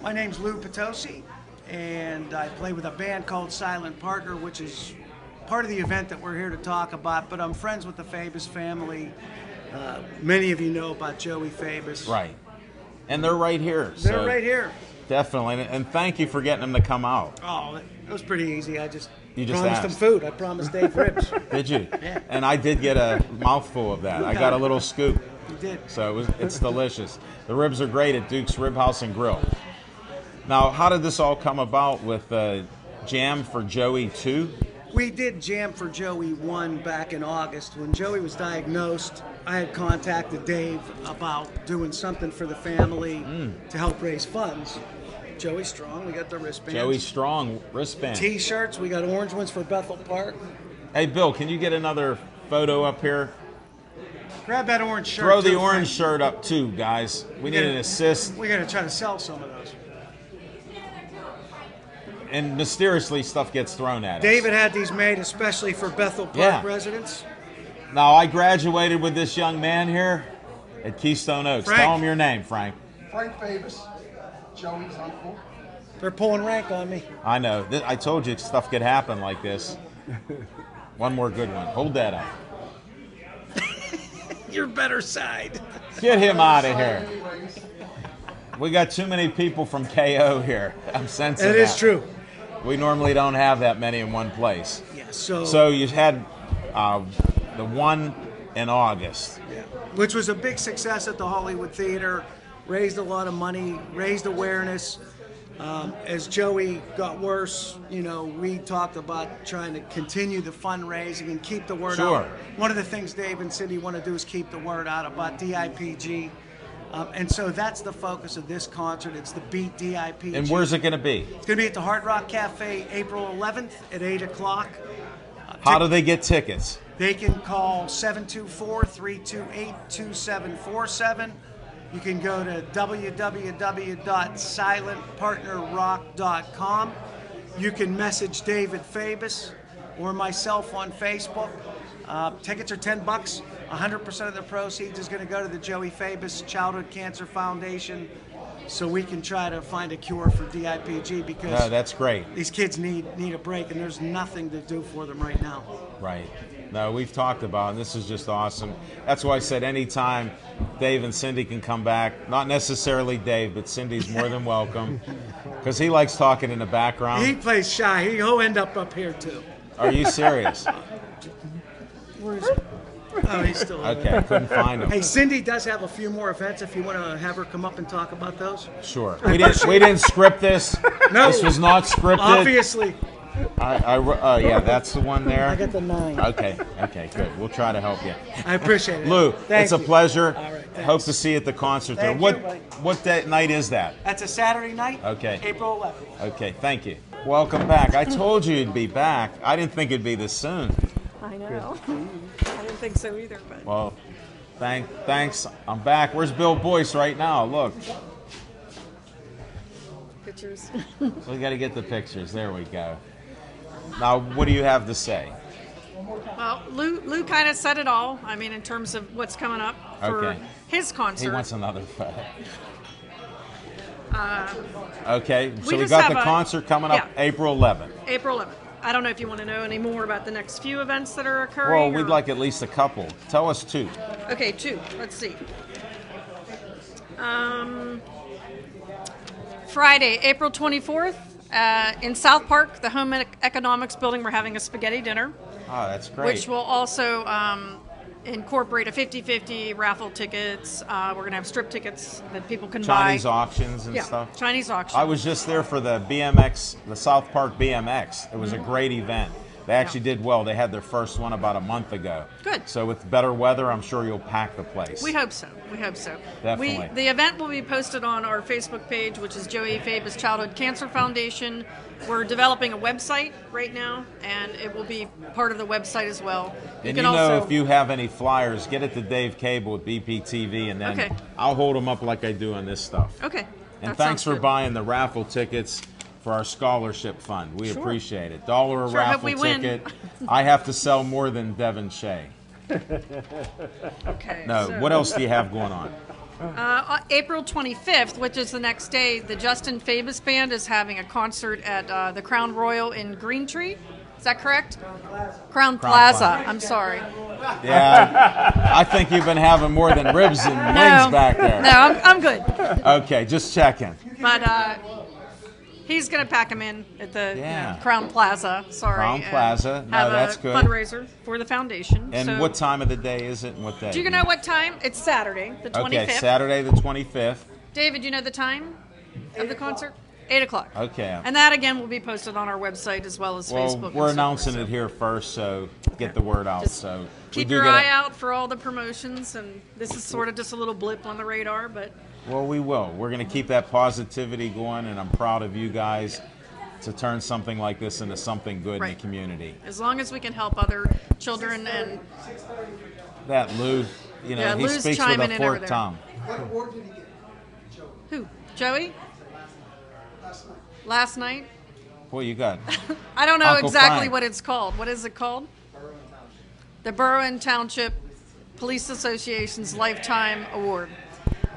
Speaker 8: My name's Lou Potosi, and I play with a band called Silent Partner, which is part of the event that we're here to talk about, but I'm friends with the Fabus family. Many of you know about Joey Fabus.
Speaker 1: Right. And they're right here.
Speaker 8: They're right here.
Speaker 1: Definitely. And thank you for getting them to come out.
Speaker 8: Oh, it was pretty easy. I just
Speaker 1: You just
Speaker 8: promised
Speaker 1: asked.
Speaker 8: them food. I promised Dave ribs.
Speaker 1: Did you?
Speaker 8: Yeah.
Speaker 1: And I did get a mouthful of that. I got a little scoop.
Speaker 8: You did.
Speaker 1: So it's delicious. The ribs are great at Duke's Rib House and Grill. Now, how did this all come about with Jam for Joey 2?
Speaker 8: We did Jam for Joey 1 back in August. When Joey was diagnosed, I had contacted Dave about doing something for the family to help raise funds. Joey Strong, we got the wristbands.
Speaker 1: Joey Strong wristband.
Speaker 8: T-shirts, we got orange ones for Bethel Park.
Speaker 1: Hey, Bill, can you get another photo up here?
Speaker 8: Grab that orange shirt.
Speaker 1: Throw the
Speaker 8: too,
Speaker 1: orange
Speaker 8: Frank.
Speaker 1: shirt up too, guys. We need an assist.
Speaker 8: We got to try to sell some of those.
Speaker 1: And mysteriously, stuff gets thrown at us.
Speaker 8: David had these made especially for Bethel Park residents.
Speaker 1: Now, I graduated with this young man here at Keystone Oaks.
Speaker 8: Frank.
Speaker 1: Tell him your name, Frank.
Speaker 2: Frank Fabus, Joey's uncle.
Speaker 8: They're pulling rank on me.
Speaker 1: I know. I told you stuff could happen like this. One more good one. Hold that up.
Speaker 8: Your better side.
Speaker 1: Get him out of here. We got too many people from KO here. I'm sensing
Speaker 8: It
Speaker 1: that.
Speaker 8: is true.
Speaker 1: We normally don't have that many in one place.
Speaker 8: Yeah,
Speaker 1: So you had the one in August.
Speaker 8: Yeah. Which was a big success at the Hollywood Theater, raised a lot of money, raised awareness. As Joey got worse, we talked about trying to continue the fundraising and keep the word out. One of the things Dave and Cindy want to do is keep the word out about DIPG. And so that's the focus of this concert. It's the Beat DIPG.
Speaker 1: And where's it going to be?
Speaker 8: It's going to be at the Hard Rock Cafe April 11th at 8 o'clock.
Speaker 1: How do they get tickets?
Speaker 8: They can call 724-328-2747. You can go to www.silentpartnerrock.com. You can message David Fabus or myself on Facebook. Tickets are $10. 100% of the proceeds is going to go to the Joey Fabus Childhood Cancer Foundation, so we can try to find a cure for DIPG, because
Speaker 1: that's great.
Speaker 8: These kids need a break, and there's nothing to do for them right now.
Speaker 1: Right. No, we've talked about it, and this is just awesome. That's why I said anytime Dave and Cindy can come back, not necessarily Dave, but Cindy's more than welcome, because he likes talking in the background.
Speaker 8: He plays shy. He'll end up here, too.
Speaker 1: Are you serious?
Speaker 8: Where is he? Oh, he's still over
Speaker 1: Okay, I couldn't find him.
Speaker 8: Hey, Cindy does have a few more events if you want to have her come up and talk about those.
Speaker 1: Sure. We didn't script this.
Speaker 8: No.
Speaker 1: This was not scripted.
Speaker 8: Obviously.
Speaker 1: Yeah, that's the one there.
Speaker 8: I got the 9.
Speaker 1: Okay, good. We'll try to help you.
Speaker 8: I appreciate it.
Speaker 1: Lou, it's a pleasure.
Speaker 8: All right, thanks.
Speaker 1: Hope to see you at the concert there.
Speaker 8: Thank you,
Speaker 1: What night is that?
Speaker 8: That's a Saturday night.
Speaker 1: Okay.
Speaker 8: April 11th.
Speaker 1: Okay, thank you. Welcome back. I told you you'd be back. I didn't think it'd be this soon.
Speaker 9: I know. I didn't think so either. But
Speaker 1: Well, thanks. I'm back. Where's Bill Boyce right now? Look.
Speaker 9: pictures.
Speaker 1: We got to get the pictures. There we go. Now, what do you have to say?
Speaker 9: Well, Lou kind of said it all. I mean, in terms of what's coming up for his concert.
Speaker 1: He wants another photo. Okay, so we
Speaker 9: just
Speaker 1: got the
Speaker 9: have
Speaker 1: concert coming up April 11th.
Speaker 9: April 11th. I don't know if you want to know any more about the next few events that are occurring.
Speaker 1: Well, we'd like at least a couple. Tell us 2.
Speaker 9: Okay, 2. Let's see. Friday, April 24th, in South Park, the Home Economics Building, we're having a spaghetti dinner.
Speaker 1: Oh, that's great.
Speaker 9: Which will also incorporate a 50-50 raffle tickets. We're going to have strip tickets that people can buy.
Speaker 1: Chinese auctions and stuff.
Speaker 9: Chinese auction.
Speaker 1: I was just there for the BMX, the South Park BMX. It was a great event. They actually did well. They had their first one about a month ago.
Speaker 9: Good.
Speaker 1: So with better weather, I'm sure you'll pack the place.
Speaker 9: We hope so.
Speaker 1: Definitely.
Speaker 9: The event will be posted on our Facebook page, which is Joey Fabus Childhood Cancer Foundation. We're developing a website right now, and it will be part of the website as well.
Speaker 1: And if you have any flyers, get it to Dave Cable at BPTV, and then I'll hold them up like I do on this stuff.
Speaker 9: Okay.
Speaker 1: And thanks for buying the raffle tickets for our scholarship fund. We appreciate it. $1 a raffle ticket. I have to sell more than Devin Shea.
Speaker 9: Okay.
Speaker 1: No, what else do you have going on?
Speaker 9: April 25th, which is the next day, the Justin Fabus Band is having a concert at the Crown Royal in Green Tree. Is that correct? Crown Plaza. I'm sorry.
Speaker 1: Yeah, I think you've been having more than ribs and wings back there.
Speaker 9: No, I'm good.
Speaker 1: Okay, just checking.
Speaker 9: But he's going to pack them in at the Crown Plaza. Sorry.
Speaker 1: Crown Plaza. No, that's good.
Speaker 9: Fundraiser for the foundation.
Speaker 1: And what time of the day is it and what day?
Speaker 9: Do you know what time? It's Saturday, the 25th.
Speaker 1: Okay, Saturday the 25th.
Speaker 9: David, do you know the time of the concert? 8 o'clock.
Speaker 1: Okay.
Speaker 9: And that, again, will be posted on our website as well as Facebook.
Speaker 1: We're announcing it here first, so get the word out. So
Speaker 9: keep your eye out for all the promotions, and this is sort of just a little blip on the radar, but...
Speaker 1: Well, we will. We're going to keep that positivity going, and I'm proud of you guys to turn something like this into something good in the community.
Speaker 9: As long as we can help other children and...
Speaker 1: That Lou, he
Speaker 9: Lou's
Speaker 1: speaks with a forked tongue.
Speaker 2: What award did he get? Joey.
Speaker 9: Who? Joey? Last night?
Speaker 1: Boy, you got
Speaker 9: I don't know
Speaker 1: Uncle
Speaker 9: exactly
Speaker 1: Frank.
Speaker 9: what it's called. What is it called? The Borough and Township Police Association's Lifetime Award.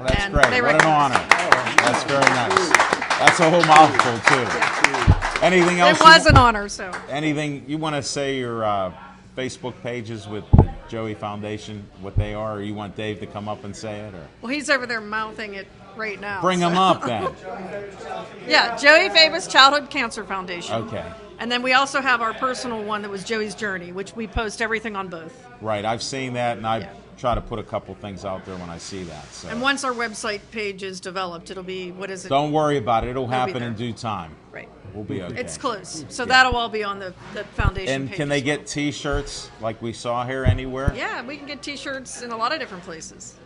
Speaker 1: Well, that's great. What an honor. That's very nice. That's a whole mouthful, too. Anything else?
Speaker 9: It was an honor, so.
Speaker 1: Anything you want to say your Facebook pages with the Joey Foundation, what they are, or you want Dave to come up and say it? Or?
Speaker 9: Well, he's over there mouthing it right now.
Speaker 1: Bring him up, then.
Speaker 9: Yeah, Joey Fabus Childhood Cancer Foundation.
Speaker 1: Okay.
Speaker 9: And then we also have our personal one that was Joey's Journey, which we post everything on both.
Speaker 1: Right, I've seen that, and I try to put a couple things out there when I see that. So.
Speaker 9: And once our website page is developed, it'll be, what is it?
Speaker 1: Don't worry about it. It'll
Speaker 9: be
Speaker 1: happen
Speaker 9: there.
Speaker 1: in due time.
Speaker 9: Right.
Speaker 1: We'll be okay.
Speaker 9: It's close. So that'll all be on the foundation
Speaker 1: And
Speaker 9: page.
Speaker 1: can they
Speaker 9: as well.
Speaker 1: get T-shirts like we saw here anywhere?
Speaker 9: Yeah, we can get T-shirts in a lot of different places.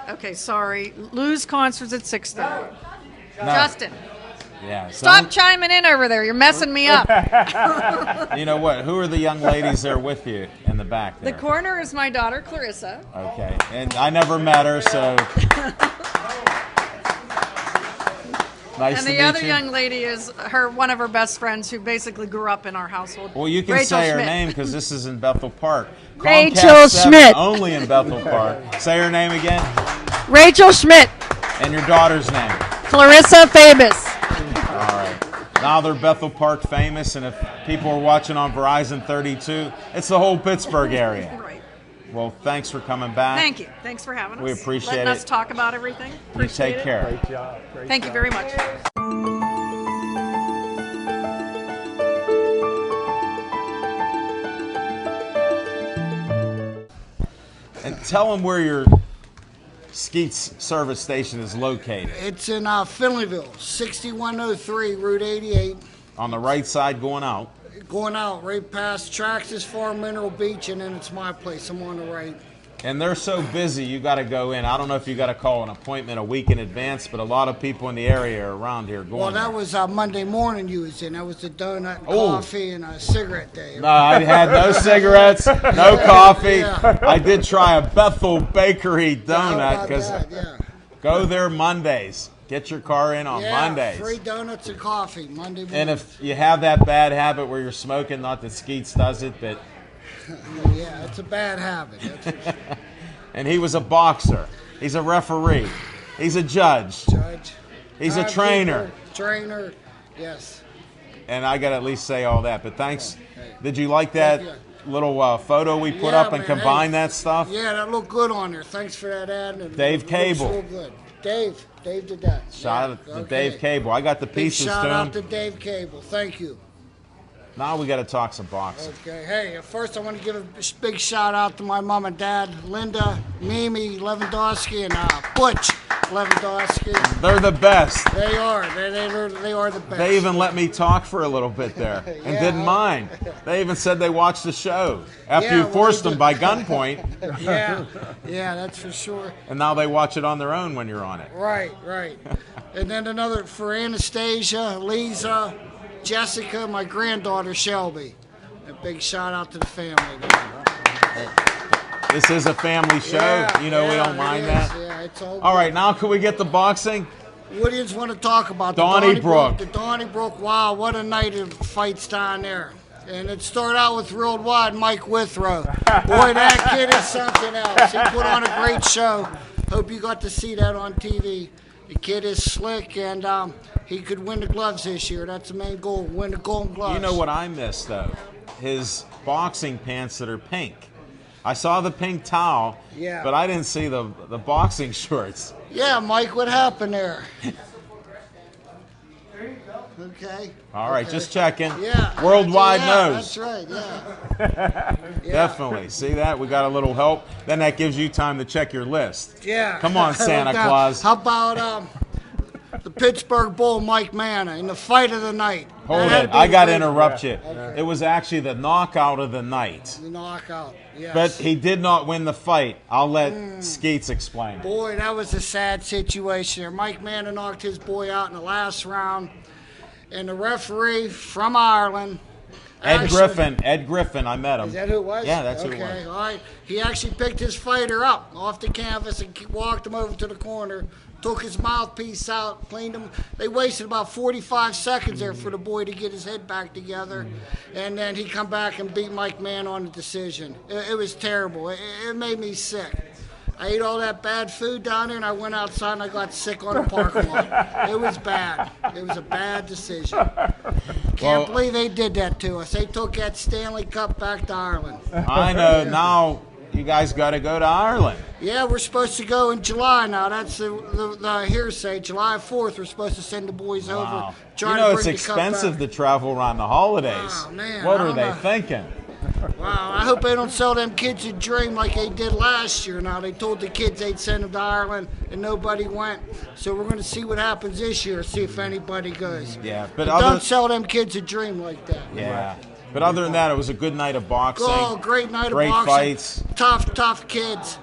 Speaker 9: Okay, sorry. Lou's concerts at 6:30.
Speaker 1: No.
Speaker 9: Justin,
Speaker 1: Yeah.
Speaker 9: stop chiming in over there. You're messing me up.
Speaker 1: You know what? Who are the young ladies there with you in the back
Speaker 9: The
Speaker 1: there?
Speaker 9: corner is my daughter, Clarissa.
Speaker 1: Okay. And I never met her, so nice
Speaker 9: And
Speaker 1: to
Speaker 9: the
Speaker 1: meet
Speaker 9: other
Speaker 1: you.
Speaker 9: young lady is one of her best friends who basically grew up in our household.
Speaker 1: Well, you can
Speaker 9: Rachel
Speaker 1: say her
Speaker 9: Schmidt.
Speaker 1: name because this is in Bethel Park.
Speaker 9: Rachel
Speaker 1: Comcast 7
Speaker 9: Schmidt.
Speaker 1: Only in Bethel Park. Say her name again.
Speaker 9: Rachel Schmidt.
Speaker 1: And your daughter's name.
Speaker 9: Clarissa Fabus.
Speaker 1: All right. Now they're Bethel Park famous, and if people are watching on Verizon 32, it's the whole Pittsburgh area.
Speaker 9: Right.
Speaker 1: Well, thanks for coming back.
Speaker 9: Thank you. Thanks for having us.
Speaker 1: We appreciate
Speaker 9: Letting
Speaker 1: it.
Speaker 9: us talk about everything.
Speaker 1: You
Speaker 9: Appreciate
Speaker 1: take
Speaker 9: it.
Speaker 1: care.
Speaker 3: Great job.
Speaker 9: Thank you very much.
Speaker 1: And tell them where your Skeets service station is located.
Speaker 10: It's in Finleyville, 6103 Route 88.
Speaker 1: On the right side going out.
Speaker 10: Going out right past Traxxas Farm, Mineral Beach, and then it's my place. I'm on the right.
Speaker 1: And they're so busy, you got to go in. I don't know if you got to call an appointment a week in advance, but a lot of people in the area are around here going.
Speaker 10: Well, that
Speaker 1: there.
Speaker 10: was Monday morning you was in. That was the donut, and
Speaker 1: Oh.
Speaker 10: coffee, and a cigarette day.
Speaker 1: No, I had no cigarettes, no coffee.
Speaker 10: Yeah.
Speaker 1: I did try a Bethel Bakery
Speaker 10: How
Speaker 1: donut
Speaker 10: about
Speaker 1: because
Speaker 10: that? Yeah.
Speaker 1: go there Mondays. Get your car in on
Speaker 10: Yeah,
Speaker 1: Mondays.
Speaker 10: free donuts and coffee Monday morning.
Speaker 1: And if you have that bad habit where you're smoking, not that Skeets does it, but
Speaker 10: yeah, it's a bad habit. That's for sure.
Speaker 1: and he was a boxer. He's a referee. He's a judge.
Speaker 10: Judge.
Speaker 1: He's a
Speaker 10: Timekeeper,
Speaker 1: trainer.
Speaker 10: Trainer, yes.
Speaker 1: And I got to at least say all that. But thanks. Did you like that
Speaker 10: Thank
Speaker 1: little photo we put
Speaker 10: Yeah,
Speaker 1: up and
Speaker 10: man,
Speaker 1: combine
Speaker 10: hey.
Speaker 1: that stuff?
Speaker 10: Yeah, that looked good on there. Thanks for that ad. And
Speaker 1: Dave
Speaker 10: it looks
Speaker 1: Cable.
Speaker 10: real good. Dave did that.
Speaker 1: Shout
Speaker 10: Yeah,
Speaker 1: out to
Speaker 10: okay.
Speaker 1: Dave Cable. I got the
Speaker 10: Big
Speaker 1: pieces
Speaker 10: shout
Speaker 1: to
Speaker 10: out
Speaker 1: him.
Speaker 10: to Dave Cable. Thank you.
Speaker 1: Now we got to talk some boxing.
Speaker 10: Okay. Hey, first I want to give a big shout out to my mom and dad, Linda, Mimi Lewandowski, and Butch Lewandowski.
Speaker 1: They're the best.
Speaker 10: They are. They are the best.
Speaker 1: They even let me talk for a little bit there and
Speaker 10: Yeah,
Speaker 1: didn't
Speaker 10: well-
Speaker 1: mind. They even said they watched the show after
Speaker 10: Yeah,
Speaker 1: you
Speaker 10: well,
Speaker 1: forced
Speaker 10: they
Speaker 1: them
Speaker 10: did.
Speaker 1: by gunpoint,
Speaker 10: Yeah, that's for sure.
Speaker 1: and now they watch it on their own when you're on it.
Speaker 10: Right. And then another for Anastasia, Lisa, Jessica, my granddaughter Shelby. A big shout out to the family.
Speaker 1: This is a family show.
Speaker 10: Yeah,
Speaker 1: you know we
Speaker 10: yeah,
Speaker 1: don't mind
Speaker 10: it
Speaker 1: that.
Speaker 10: is. Yeah, it's all
Speaker 1: All
Speaker 10: good.
Speaker 1: right, now can we get the boxing?
Speaker 10: What do you want to talk about?
Speaker 1: Donnybrook.
Speaker 10: The Donnybrook. Wow, what a night of fights down there. And it started out with Worldwide Mike Withrow. Boy, that kid is something else. He put on a great show. Hope you got to see that on TV. The kid is slick, and he could win the gloves this year. That's the main goal, win the golden gloves.
Speaker 1: You know what I miss though? His boxing pants that are pink. I saw the pink towel,
Speaker 10: Yeah.
Speaker 1: but I didn't see the boxing shorts.
Speaker 10: Yeah, Mike, what happened there? Okay.
Speaker 1: All right, just checking.
Speaker 10: Yeah.
Speaker 1: Worldwide
Speaker 10: yeah,
Speaker 1: knows.
Speaker 10: That's right, yeah.
Speaker 1: Definitely. See that? We got a little help. Then that gives you time to check your list.
Speaker 10: Yeah.
Speaker 1: Come on, Santa
Speaker 10: Now,
Speaker 1: Claus.
Speaker 10: How about the Pittsburgh Bull, Mike Manna, in the fight of the night?
Speaker 1: Hold
Speaker 10: That had
Speaker 1: it.
Speaker 10: to be
Speaker 1: I got to
Speaker 10: great.
Speaker 1: interrupt you. It was actually the knockout of the night.
Speaker 10: The knockout, yes.
Speaker 1: But he did not win the fight. I'll let Skeets explain.
Speaker 10: Boy, that was a sad situation there. Mike Manna knocked his boy out in the last round. And the referee from Ireland.
Speaker 1: Ed Griffin, I met him.
Speaker 10: Is that who it was?
Speaker 1: Yeah, that's
Speaker 10: okay,
Speaker 1: who it was.
Speaker 10: all right. He actually picked his fighter up off the canvas and walked him over to the corner, took his mouthpiece out, cleaned him. They wasted about 45 seconds there for the boy to get his head back together. And then he come back and beat Mike Mann on the decision. It was terrible. It made me sick. I ate all that bad food down there, and I went outside and I got sick on the parking lot. It was bad. It was a bad decision. Can't believe they did that to us. They took that Stanley Cup back to Ireland.
Speaker 1: I know. Now you guys got to go to Ireland.
Speaker 10: Yeah, we're supposed to go in July now. That's the hearsay. July 4th, we're supposed to send the boys over.
Speaker 1: Wow.
Speaker 10: Try
Speaker 1: You
Speaker 10: to
Speaker 1: know
Speaker 10: bring
Speaker 1: it's
Speaker 10: the cup back.
Speaker 1: expensive to travel around the holidays.
Speaker 10: Oh, man,
Speaker 1: What
Speaker 10: I
Speaker 1: are
Speaker 10: don't
Speaker 1: they
Speaker 10: know.
Speaker 1: thinking?
Speaker 10: Wow, I hope they don't sell them kids a dream like they did last year. Now, they told the kids they'd send them to Ireland, and nobody went. So we're going to see what happens this year, see if anybody goes.
Speaker 1: Yeah, but
Speaker 10: don't sell them kids a dream like that.
Speaker 1: Yeah. But other than that, it was a good night of boxing.
Speaker 10: Oh, great night
Speaker 1: Great
Speaker 10: of boxing.
Speaker 1: fights.
Speaker 10: Tough kids.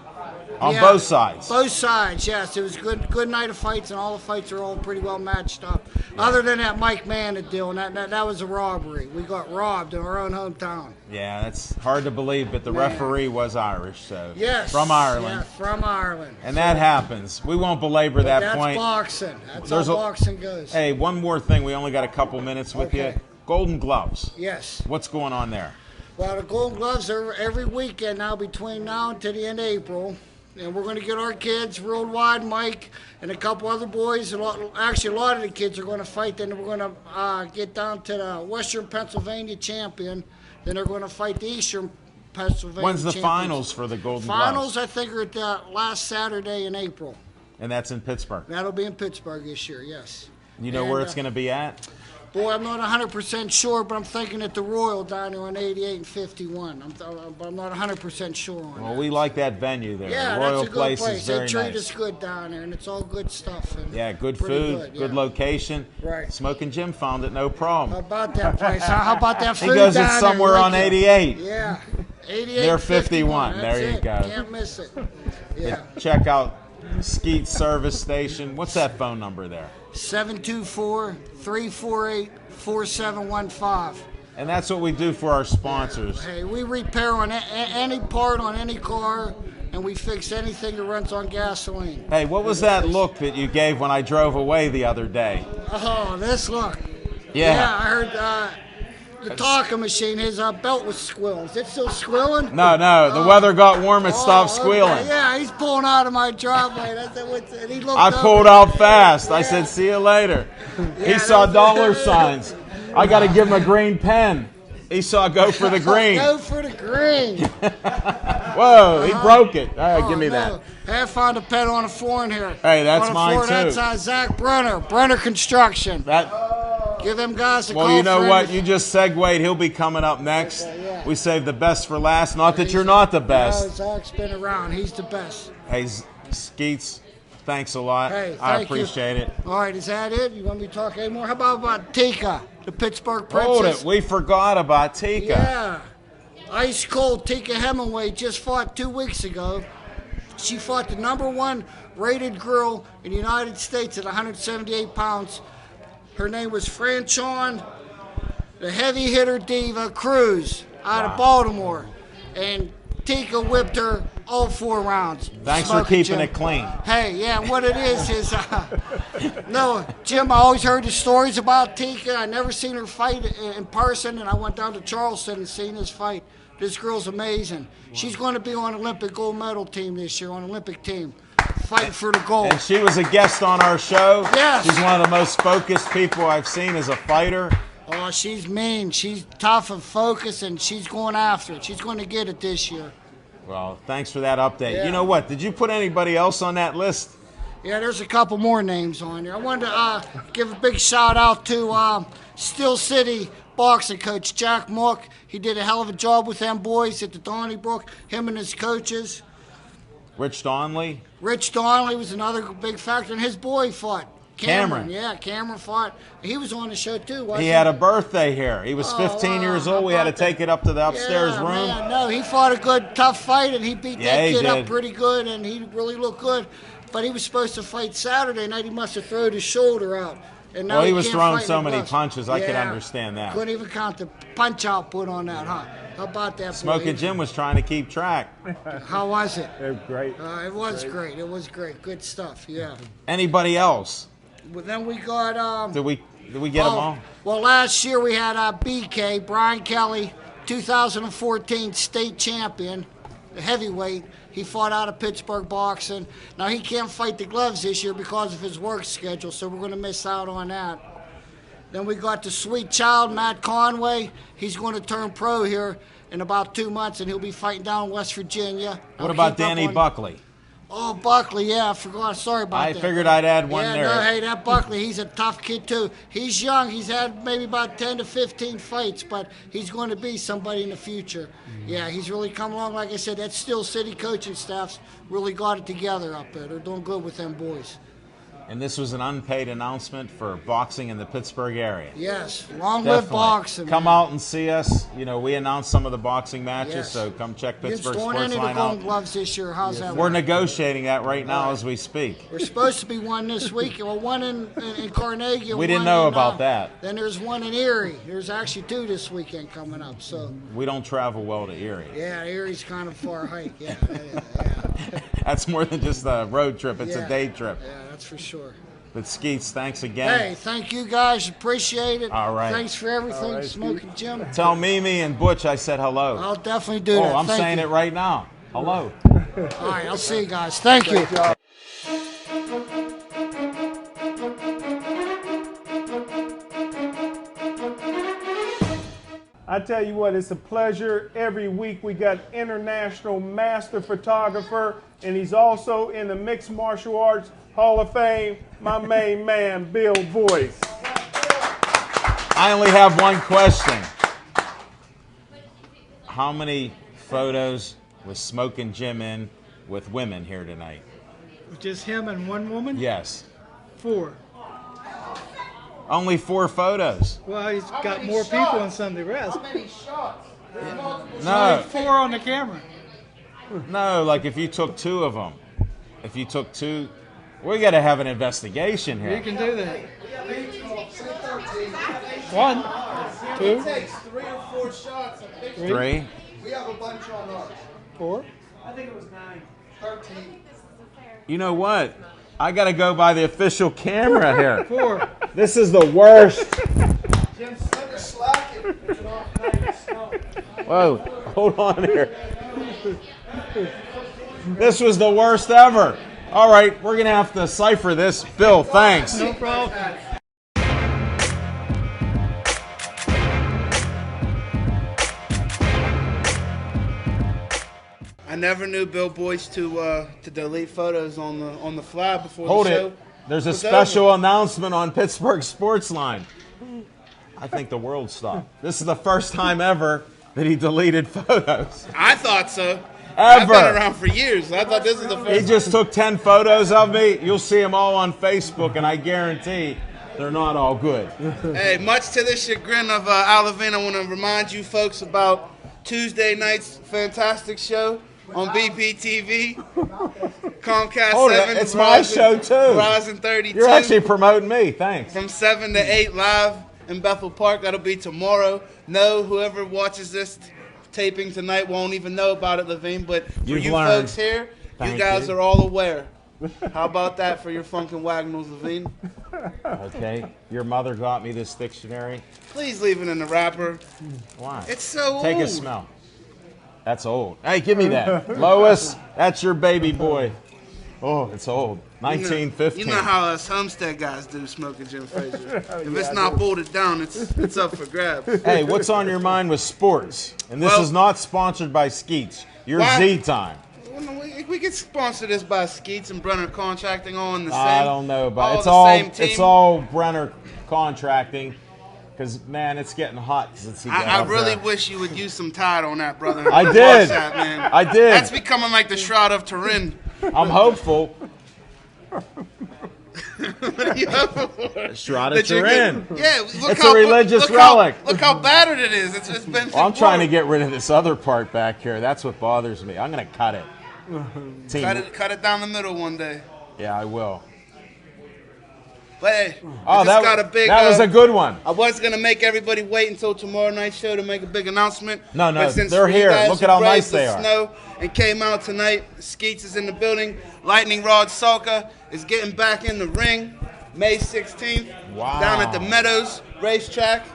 Speaker 1: On
Speaker 10: Yeah,
Speaker 1: both sides.
Speaker 10: Both sides, yes. It was good night of fights, and all the fights are all pretty well matched up. Other than that Mike Manna deal, and that was a robbery. We got robbed in our own hometown.
Speaker 1: Yeah, that's hard to believe, but the
Speaker 10: Man.
Speaker 1: referee was Irish, so
Speaker 10: Yes.
Speaker 1: from Ireland.
Speaker 10: Yeah, from Ireland.
Speaker 1: And that happens. We won't belabor that
Speaker 10: That's
Speaker 1: point.
Speaker 10: boxing. That's
Speaker 1: There's
Speaker 10: how boxing goes.
Speaker 1: Hey, one more thing. We only got a couple minutes with you.
Speaker 10: Okay.
Speaker 1: Golden Gloves.
Speaker 10: Yes.
Speaker 1: What's going on there?
Speaker 10: Well, the Golden Gloves are every weekend now between now and to the end of April. And we're going to get our kids, Worldwide Mike, and a couple other boys. Actually, a lot of the kids are going to fight. Then we're going to get down to the Western Pennsylvania champion. Then they're going to fight the Eastern Pennsylvania
Speaker 1: When's the
Speaker 10: champions.
Speaker 1: finals for the Golden
Speaker 10: Finals,
Speaker 1: Gloves?
Speaker 10: I think, are at the last Saturday in April.
Speaker 1: And that's in Pittsburgh.
Speaker 10: That'll be in Pittsburgh this year, yes.
Speaker 1: You know where it's going to be at?
Speaker 10: Boy, I'm not 100% sure, but I'm thinking at the Royal down there on 88 and 51. But I'm not 100% sure on
Speaker 1: Well,
Speaker 10: that.
Speaker 1: we like that venue there.
Speaker 10: Yeah,
Speaker 1: the Royal
Speaker 10: that's a good place.
Speaker 1: is very
Speaker 10: They treat
Speaker 1: nice.
Speaker 10: us good down there, and it's all good stuff. And
Speaker 1: Yeah, good
Speaker 10: pretty
Speaker 1: food, good
Speaker 10: yeah.
Speaker 1: location.
Speaker 10: Right.
Speaker 1: Smoking Jim found it, no problem.
Speaker 10: How about that place? How about that food
Speaker 1: He goes,
Speaker 10: down
Speaker 1: it's
Speaker 10: there?
Speaker 1: somewhere on
Speaker 10: Like it.
Speaker 1: 88.
Speaker 10: Yeah, 88.
Speaker 1: Near
Speaker 10: 51.
Speaker 1: 51.
Speaker 10: That's
Speaker 1: There you
Speaker 10: it.
Speaker 1: go.
Speaker 10: Can't miss it. Yeah.
Speaker 1: Check out Skeet Service Station. What's that phone number there?
Speaker 10: 724-348-4715.
Speaker 1: And that's what we do for our sponsors.
Speaker 10: Hey, we repair on any part on any car, and we fix anything that runs on gasoline.
Speaker 1: Hey, what was that look that you gave when I drove away the other day?
Speaker 10: Oh, this look.
Speaker 1: Yeah.
Speaker 10: I heard the talking machine, his belt was squealing. Is it still squealing?
Speaker 1: No, the weather got warm, it stopped squealing.
Speaker 10: Okay. Yeah, he's pulling out of my driveway. And he looked
Speaker 1: I
Speaker 10: over.
Speaker 1: pulled out fast. I said, see you later. He saw dollar signs. I got to give him a green pen. He saw go for the green.
Speaker 10: Go for the green.
Speaker 1: Whoa, he broke it. All right, give me that.
Speaker 10: Hey, I found a pen on the floor in here.
Speaker 1: Hey, that's
Speaker 10: on the
Speaker 1: mine
Speaker 10: floor,
Speaker 1: too.
Speaker 10: That's Zach Brenner Construction.
Speaker 1: That.
Speaker 10: Give them guys a call.
Speaker 1: Well, you know
Speaker 10: for
Speaker 1: what?
Speaker 10: anything.
Speaker 1: You just segued. He'll be coming up next.
Speaker 10: Okay, yeah.
Speaker 1: We saved the best for last. Not that you're not the
Speaker 10: No,
Speaker 1: best.
Speaker 10: Zach's been around. He's the best.
Speaker 1: Hey, Skeets, thanks a lot.
Speaker 10: Hey,
Speaker 1: I
Speaker 10: thank you.
Speaker 1: appreciate it.
Speaker 10: All right, is that it? You want me to talk anymore? How about Tika, the Pittsburgh Princess?
Speaker 1: Hold it. We forgot about Tika.
Speaker 10: Yeah. Ice cold Tika Hemingway just fought 2 weeks ago. She fought the #1 rated girl in the United States at 178 pounds. Her name was Franchon, the heavy hitter diva Cruz out of Baltimore. And Tika whipped her all 4 rounds.
Speaker 1: Thanks for
Speaker 10: Smoking
Speaker 1: keeping
Speaker 10: Jim.
Speaker 1: it clean.
Speaker 10: Hey, yeah, what it is no, Jim, I always heard the stories about Tika. I never seen her fight in person, and I went down to Charleston and seen this fight. This girl's amazing. She's going to be on Olympic gold medal team this year, on Olympic team, fighting for the gold.
Speaker 1: And she was a guest on our show.
Speaker 10: Yes.
Speaker 1: She's one of the most focused people I've seen as a fighter.
Speaker 10: Oh, she's mean. She's tough and focused, and she's going after it. She's going to get it this year.
Speaker 1: Well, thanks for that update.
Speaker 10: Yeah.
Speaker 1: You know what? Did you put anybody else on that list?
Speaker 10: Yeah, there's a couple more names on there. I wanted to give a big shout out to Steel City boxing coach Jack Mook. He did a hell of a job with them boys at the Donnybrook, him and his coaches.
Speaker 1: Rich Donley?
Speaker 10: Rich Donley was another big factor, and his boy fought.
Speaker 1: Cameron.
Speaker 10: Yeah, Cameron fought. He was on the show too, wasn't
Speaker 1: He had a birthday here. He was 15
Speaker 10: wow.
Speaker 1: years old. We had to take it up to the upstairs
Speaker 10: yeah,
Speaker 1: room.
Speaker 10: Man, no, he fought a good, tough fight, and he beat
Speaker 1: Yeah,
Speaker 10: that
Speaker 1: he
Speaker 10: kid up
Speaker 1: did.
Speaker 10: pretty good, and he really looked good. But he was supposed to fight Saturday night. He must have thrown his shoulder out. And now
Speaker 1: Well, he was
Speaker 10: can't
Speaker 1: throwing
Speaker 10: fight in
Speaker 1: so
Speaker 10: the
Speaker 1: many
Speaker 10: gloves.
Speaker 1: punches, I could
Speaker 10: Yeah.
Speaker 1: understand that.
Speaker 10: Couldn't even count the punch output on that, huh? How about that, boy?
Speaker 1: Smoking Jim was trying to keep track.
Speaker 10: How was it?
Speaker 3: It was great.
Speaker 10: It was great. It was great. Good stuff, yeah.
Speaker 1: Anybody else?
Speaker 10: Well, then we got...
Speaker 1: Did we get them all?
Speaker 10: Well, last year we had BK, Brian Kelly, 2014 state champion, the heavyweight. He fought out of Pittsburgh boxing. Now, he can't fight the gloves this year because of his work schedule, so we're going to miss out on that. Then we got the sweet child, Matt Conway. He's going to turn pro here in about 2 months, and he'll be fighting down in West Virginia.
Speaker 1: What about Danny Buckley?
Speaker 10: Oh, Buckley, yeah, I forgot. Sorry about that.
Speaker 1: I figured I'd add one there.
Speaker 10: No, hey, that Buckley, he's a tough kid, too. He's young. He's had maybe about 10 to 15 fights, but he's going to be somebody in the future. Yeah, he's really come along. Like I said, that Steel City coaching staff's really got it together up there. They're doing good with them boys.
Speaker 1: And this was an unpaid announcement for boxing in the Pittsburgh area.
Speaker 10: Yes, long live boxing.
Speaker 1: Come out and see us. You know, we announced some of the boxing matches, so come check Pittsburgh Sportsline out.
Speaker 10: Gloves this year. How's that?
Speaker 1: We're negotiating that right now as we speak.
Speaker 10: We're supposed to be one this week. Well, one in Carnegie.
Speaker 1: We didn't know about that.
Speaker 10: Then there's one in Erie. There's actually 2 this weekend coming up. So
Speaker 1: we don't travel well to Erie.
Speaker 10: Yeah, Erie's kind of far hike. Yeah.
Speaker 1: That's more than just a road trip. It's a day trip.
Speaker 10: Yeah, that's for sure.
Speaker 1: But Skeets, thanks again.
Speaker 10: Hey, thank you guys. Appreciate it.
Speaker 1: All right.
Speaker 10: Thanks for everything, Smoking Jim.
Speaker 1: Tell Mimi and Butch I said hello.
Speaker 10: I'll definitely do that.
Speaker 1: I'm saying it right now. Hello.
Speaker 10: All right, I'll see you guys. Thank you.
Speaker 3: I tell you what, it's a pleasure. Every week we got international master photographer, and he's also in the Mixed Martial Arts Hall of Fame, my main man, Bill Boyce.
Speaker 1: I only have one question. How many photos was Smoking Jim in with women here tonight?
Speaker 5: Just him and one woman?
Speaker 1: Yes.
Speaker 5: 4.
Speaker 1: Only 4 photos.
Speaker 5: Well, he's got more people than some of the rest.
Speaker 2: How many shots?
Speaker 1: No.
Speaker 5: 4 on the camera.
Speaker 1: No, like if you took 2 of them. If you took 2, we got to have an investigation here.
Speaker 5: You can do that.
Speaker 2: 1,
Speaker 5: 2.
Speaker 2: It takes 3 or 4 shots.
Speaker 1: 3.
Speaker 2: We have a bunch on ours.
Speaker 5: 4.
Speaker 2: I think it was 9. 13.
Speaker 1: You know what? I got to go by the official camera here.
Speaker 5: 4.
Speaker 1: This is the worst.
Speaker 2: Jim, slacking.
Speaker 1: Whoa, hold on here. This was the worst ever. All right, we're going to have to cipher this. Bill, thanks.
Speaker 5: No problem.
Speaker 11: I never knew Bill Boyce to delete photos on the fly before
Speaker 1: Hold
Speaker 11: the show.
Speaker 1: it. There's a special announcement on Pittsburgh Sportsline. I think the world stopped. This is the first time ever that he deleted photos.
Speaker 11: I thought so.
Speaker 1: Ever.
Speaker 11: I've been around for years. I thought this was the first.
Speaker 1: He just took 10 photos of me. You'll see them all on Facebook, and I guarantee they're not all good.
Speaker 11: Hey, much to the chagrin of Al Levine, I want to remind you folks about Tuesday night's fantastic show on BPTV. Comcast
Speaker 1: Hold
Speaker 11: 7.
Speaker 1: it. It's my show, too.
Speaker 11: Verizon 32.
Speaker 1: You're actually promoting me. Thanks.
Speaker 11: From 7 to 8 live in Bethel Park. That'll be tomorrow. No, whoever watches this taping tonight won't even know about it, Levine, but for
Speaker 1: You've
Speaker 11: you
Speaker 1: learned.
Speaker 11: folks here,
Speaker 1: Thank
Speaker 11: you guys
Speaker 1: you.
Speaker 11: are all aware. How about that for your Funkin' Wagnalls, Levine?
Speaker 1: Okay. Your mother got me this dictionary.
Speaker 11: Please leave it in the wrapper.
Speaker 1: Why?
Speaker 11: It's so
Speaker 1: Take
Speaker 11: old.
Speaker 1: a smell. That's old. Hey, give me that. Lois, that's your baby boy. Oh, it's old. 1915.
Speaker 11: You know how us Homestead guys do, Smoking Jim Frazier. If it's not bolted down, it's up for grabs.
Speaker 1: Hey, what's on your mind with sports? And this
Speaker 11: Well-
Speaker 1: is not sponsored by Skeets. Your
Speaker 11: Why-
Speaker 1: Z Time.
Speaker 11: We could sponsor this by Skeets and Brenner Contracting all in the same.
Speaker 1: I don't know, but
Speaker 11: same team.
Speaker 1: it's all Brenner Contracting. Because, man, it's getting hot since he got
Speaker 11: I
Speaker 1: up
Speaker 11: really
Speaker 1: there.
Speaker 11: wish you would use some Tide on that, brother.
Speaker 1: I
Speaker 11: Watch
Speaker 1: did.
Speaker 11: that, man.
Speaker 1: I did.
Speaker 11: That's becoming like the Shroud of Turin.
Speaker 1: I'm hopeful.
Speaker 11: What are you hoping for?
Speaker 1: Shroud of
Speaker 11: That you're
Speaker 1: Turin.
Speaker 11: good- Yeah, look
Speaker 1: It's
Speaker 11: how,
Speaker 1: a religious
Speaker 11: look
Speaker 1: relic.
Speaker 11: Look how battered it is. It's been.
Speaker 1: Well, I'm trying to get rid of this other part back here. That's what bothers me. I'm going to cut it. Team.
Speaker 11: Cut it down the middle one day.
Speaker 1: Yeah, I will.
Speaker 11: But hey,
Speaker 1: Oh,
Speaker 11: I just got a big.
Speaker 1: that was a good one.
Speaker 11: I was gonna make everybody wait until tomorrow night's show to make a big announcement.
Speaker 1: No,
Speaker 11: but since
Speaker 1: they're
Speaker 11: you
Speaker 1: here.
Speaker 11: guys
Speaker 1: Look at how
Speaker 11: braved
Speaker 1: nice they
Speaker 11: the
Speaker 1: are.
Speaker 11: Snow and came out tonight. Skeets is in the building. Lightning Rod Salka is getting back in the ring. May 16th.
Speaker 1: Wow.
Speaker 11: Down at the Meadows Racetrack.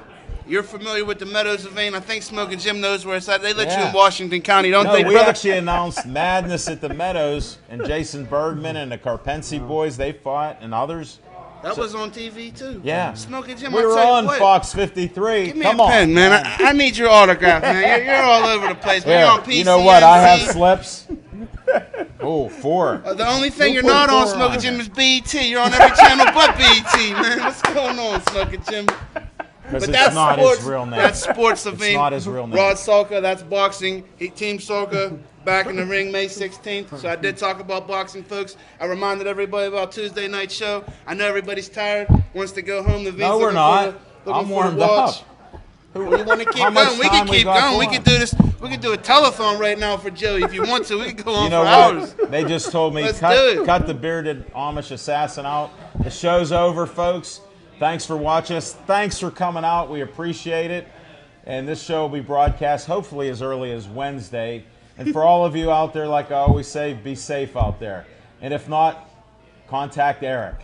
Speaker 11: You're familiar with the Meadows, Levine. I think Smoking Jim knows where it's at. They let you
Speaker 1: Yeah.
Speaker 11: in Washington County, don't
Speaker 1: No,
Speaker 11: they,
Speaker 1: we
Speaker 11: brother?
Speaker 1: actually announced Madness at the Meadows, and Jason Bergman and the Carpensi boys, they fought, and others.
Speaker 11: That was on TV too.
Speaker 1: Yeah.
Speaker 11: Smoking Jim.
Speaker 1: We
Speaker 11: I
Speaker 1: were
Speaker 11: tell you
Speaker 1: on
Speaker 11: what,
Speaker 1: Fox 53.
Speaker 11: Give me
Speaker 1: Come
Speaker 11: a
Speaker 1: on.
Speaker 11: pen, man. I need your autograph, man. You're all over the place. Man.
Speaker 1: Here,
Speaker 11: You're on PCNC.
Speaker 1: you know what? I have slips. Oh, 4.
Speaker 11: The only thing
Speaker 1: Who
Speaker 11: you're
Speaker 1: put
Speaker 11: not on
Speaker 1: 4
Speaker 11: Smoking
Speaker 1: on
Speaker 11: Jim
Speaker 1: there?
Speaker 11: is BET. You're on every channel but BET, man. What's going on, Smoking Jim?
Speaker 1: Because
Speaker 11: But
Speaker 1: it's
Speaker 11: that's
Speaker 1: not
Speaker 11: sports.
Speaker 1: his real name.
Speaker 11: That's sports
Speaker 1: It's
Speaker 11: event.
Speaker 1: not his real name.
Speaker 11: Rod Salka, that's boxing. Team Salka back in the ring May 16th. So I did talk about boxing, folks. I reminded everybody about Tuesday night show. I know everybody's tired, wants to go home. The
Speaker 1: No, we're not. I'm warmed up.
Speaker 11: You want to keep
Speaker 1: How much
Speaker 11: going? We can
Speaker 1: time we
Speaker 11: keep
Speaker 1: got
Speaker 11: going. We
Speaker 1: for
Speaker 11: can do this. We can do a telethon right now for Joey if you want to. We can go on
Speaker 1: You know
Speaker 11: for
Speaker 1: what?
Speaker 11: hours.
Speaker 1: They just told me
Speaker 11: Let's do it.
Speaker 1: cut the bearded Amish assassin out. The show's over, folks. Thanks for watching us. Thanks for coming out. We appreciate it. And this show will be broadcast hopefully as early as Wednesday. And for all of you out there, like I always say, be safe out there. And if not, contact Eric.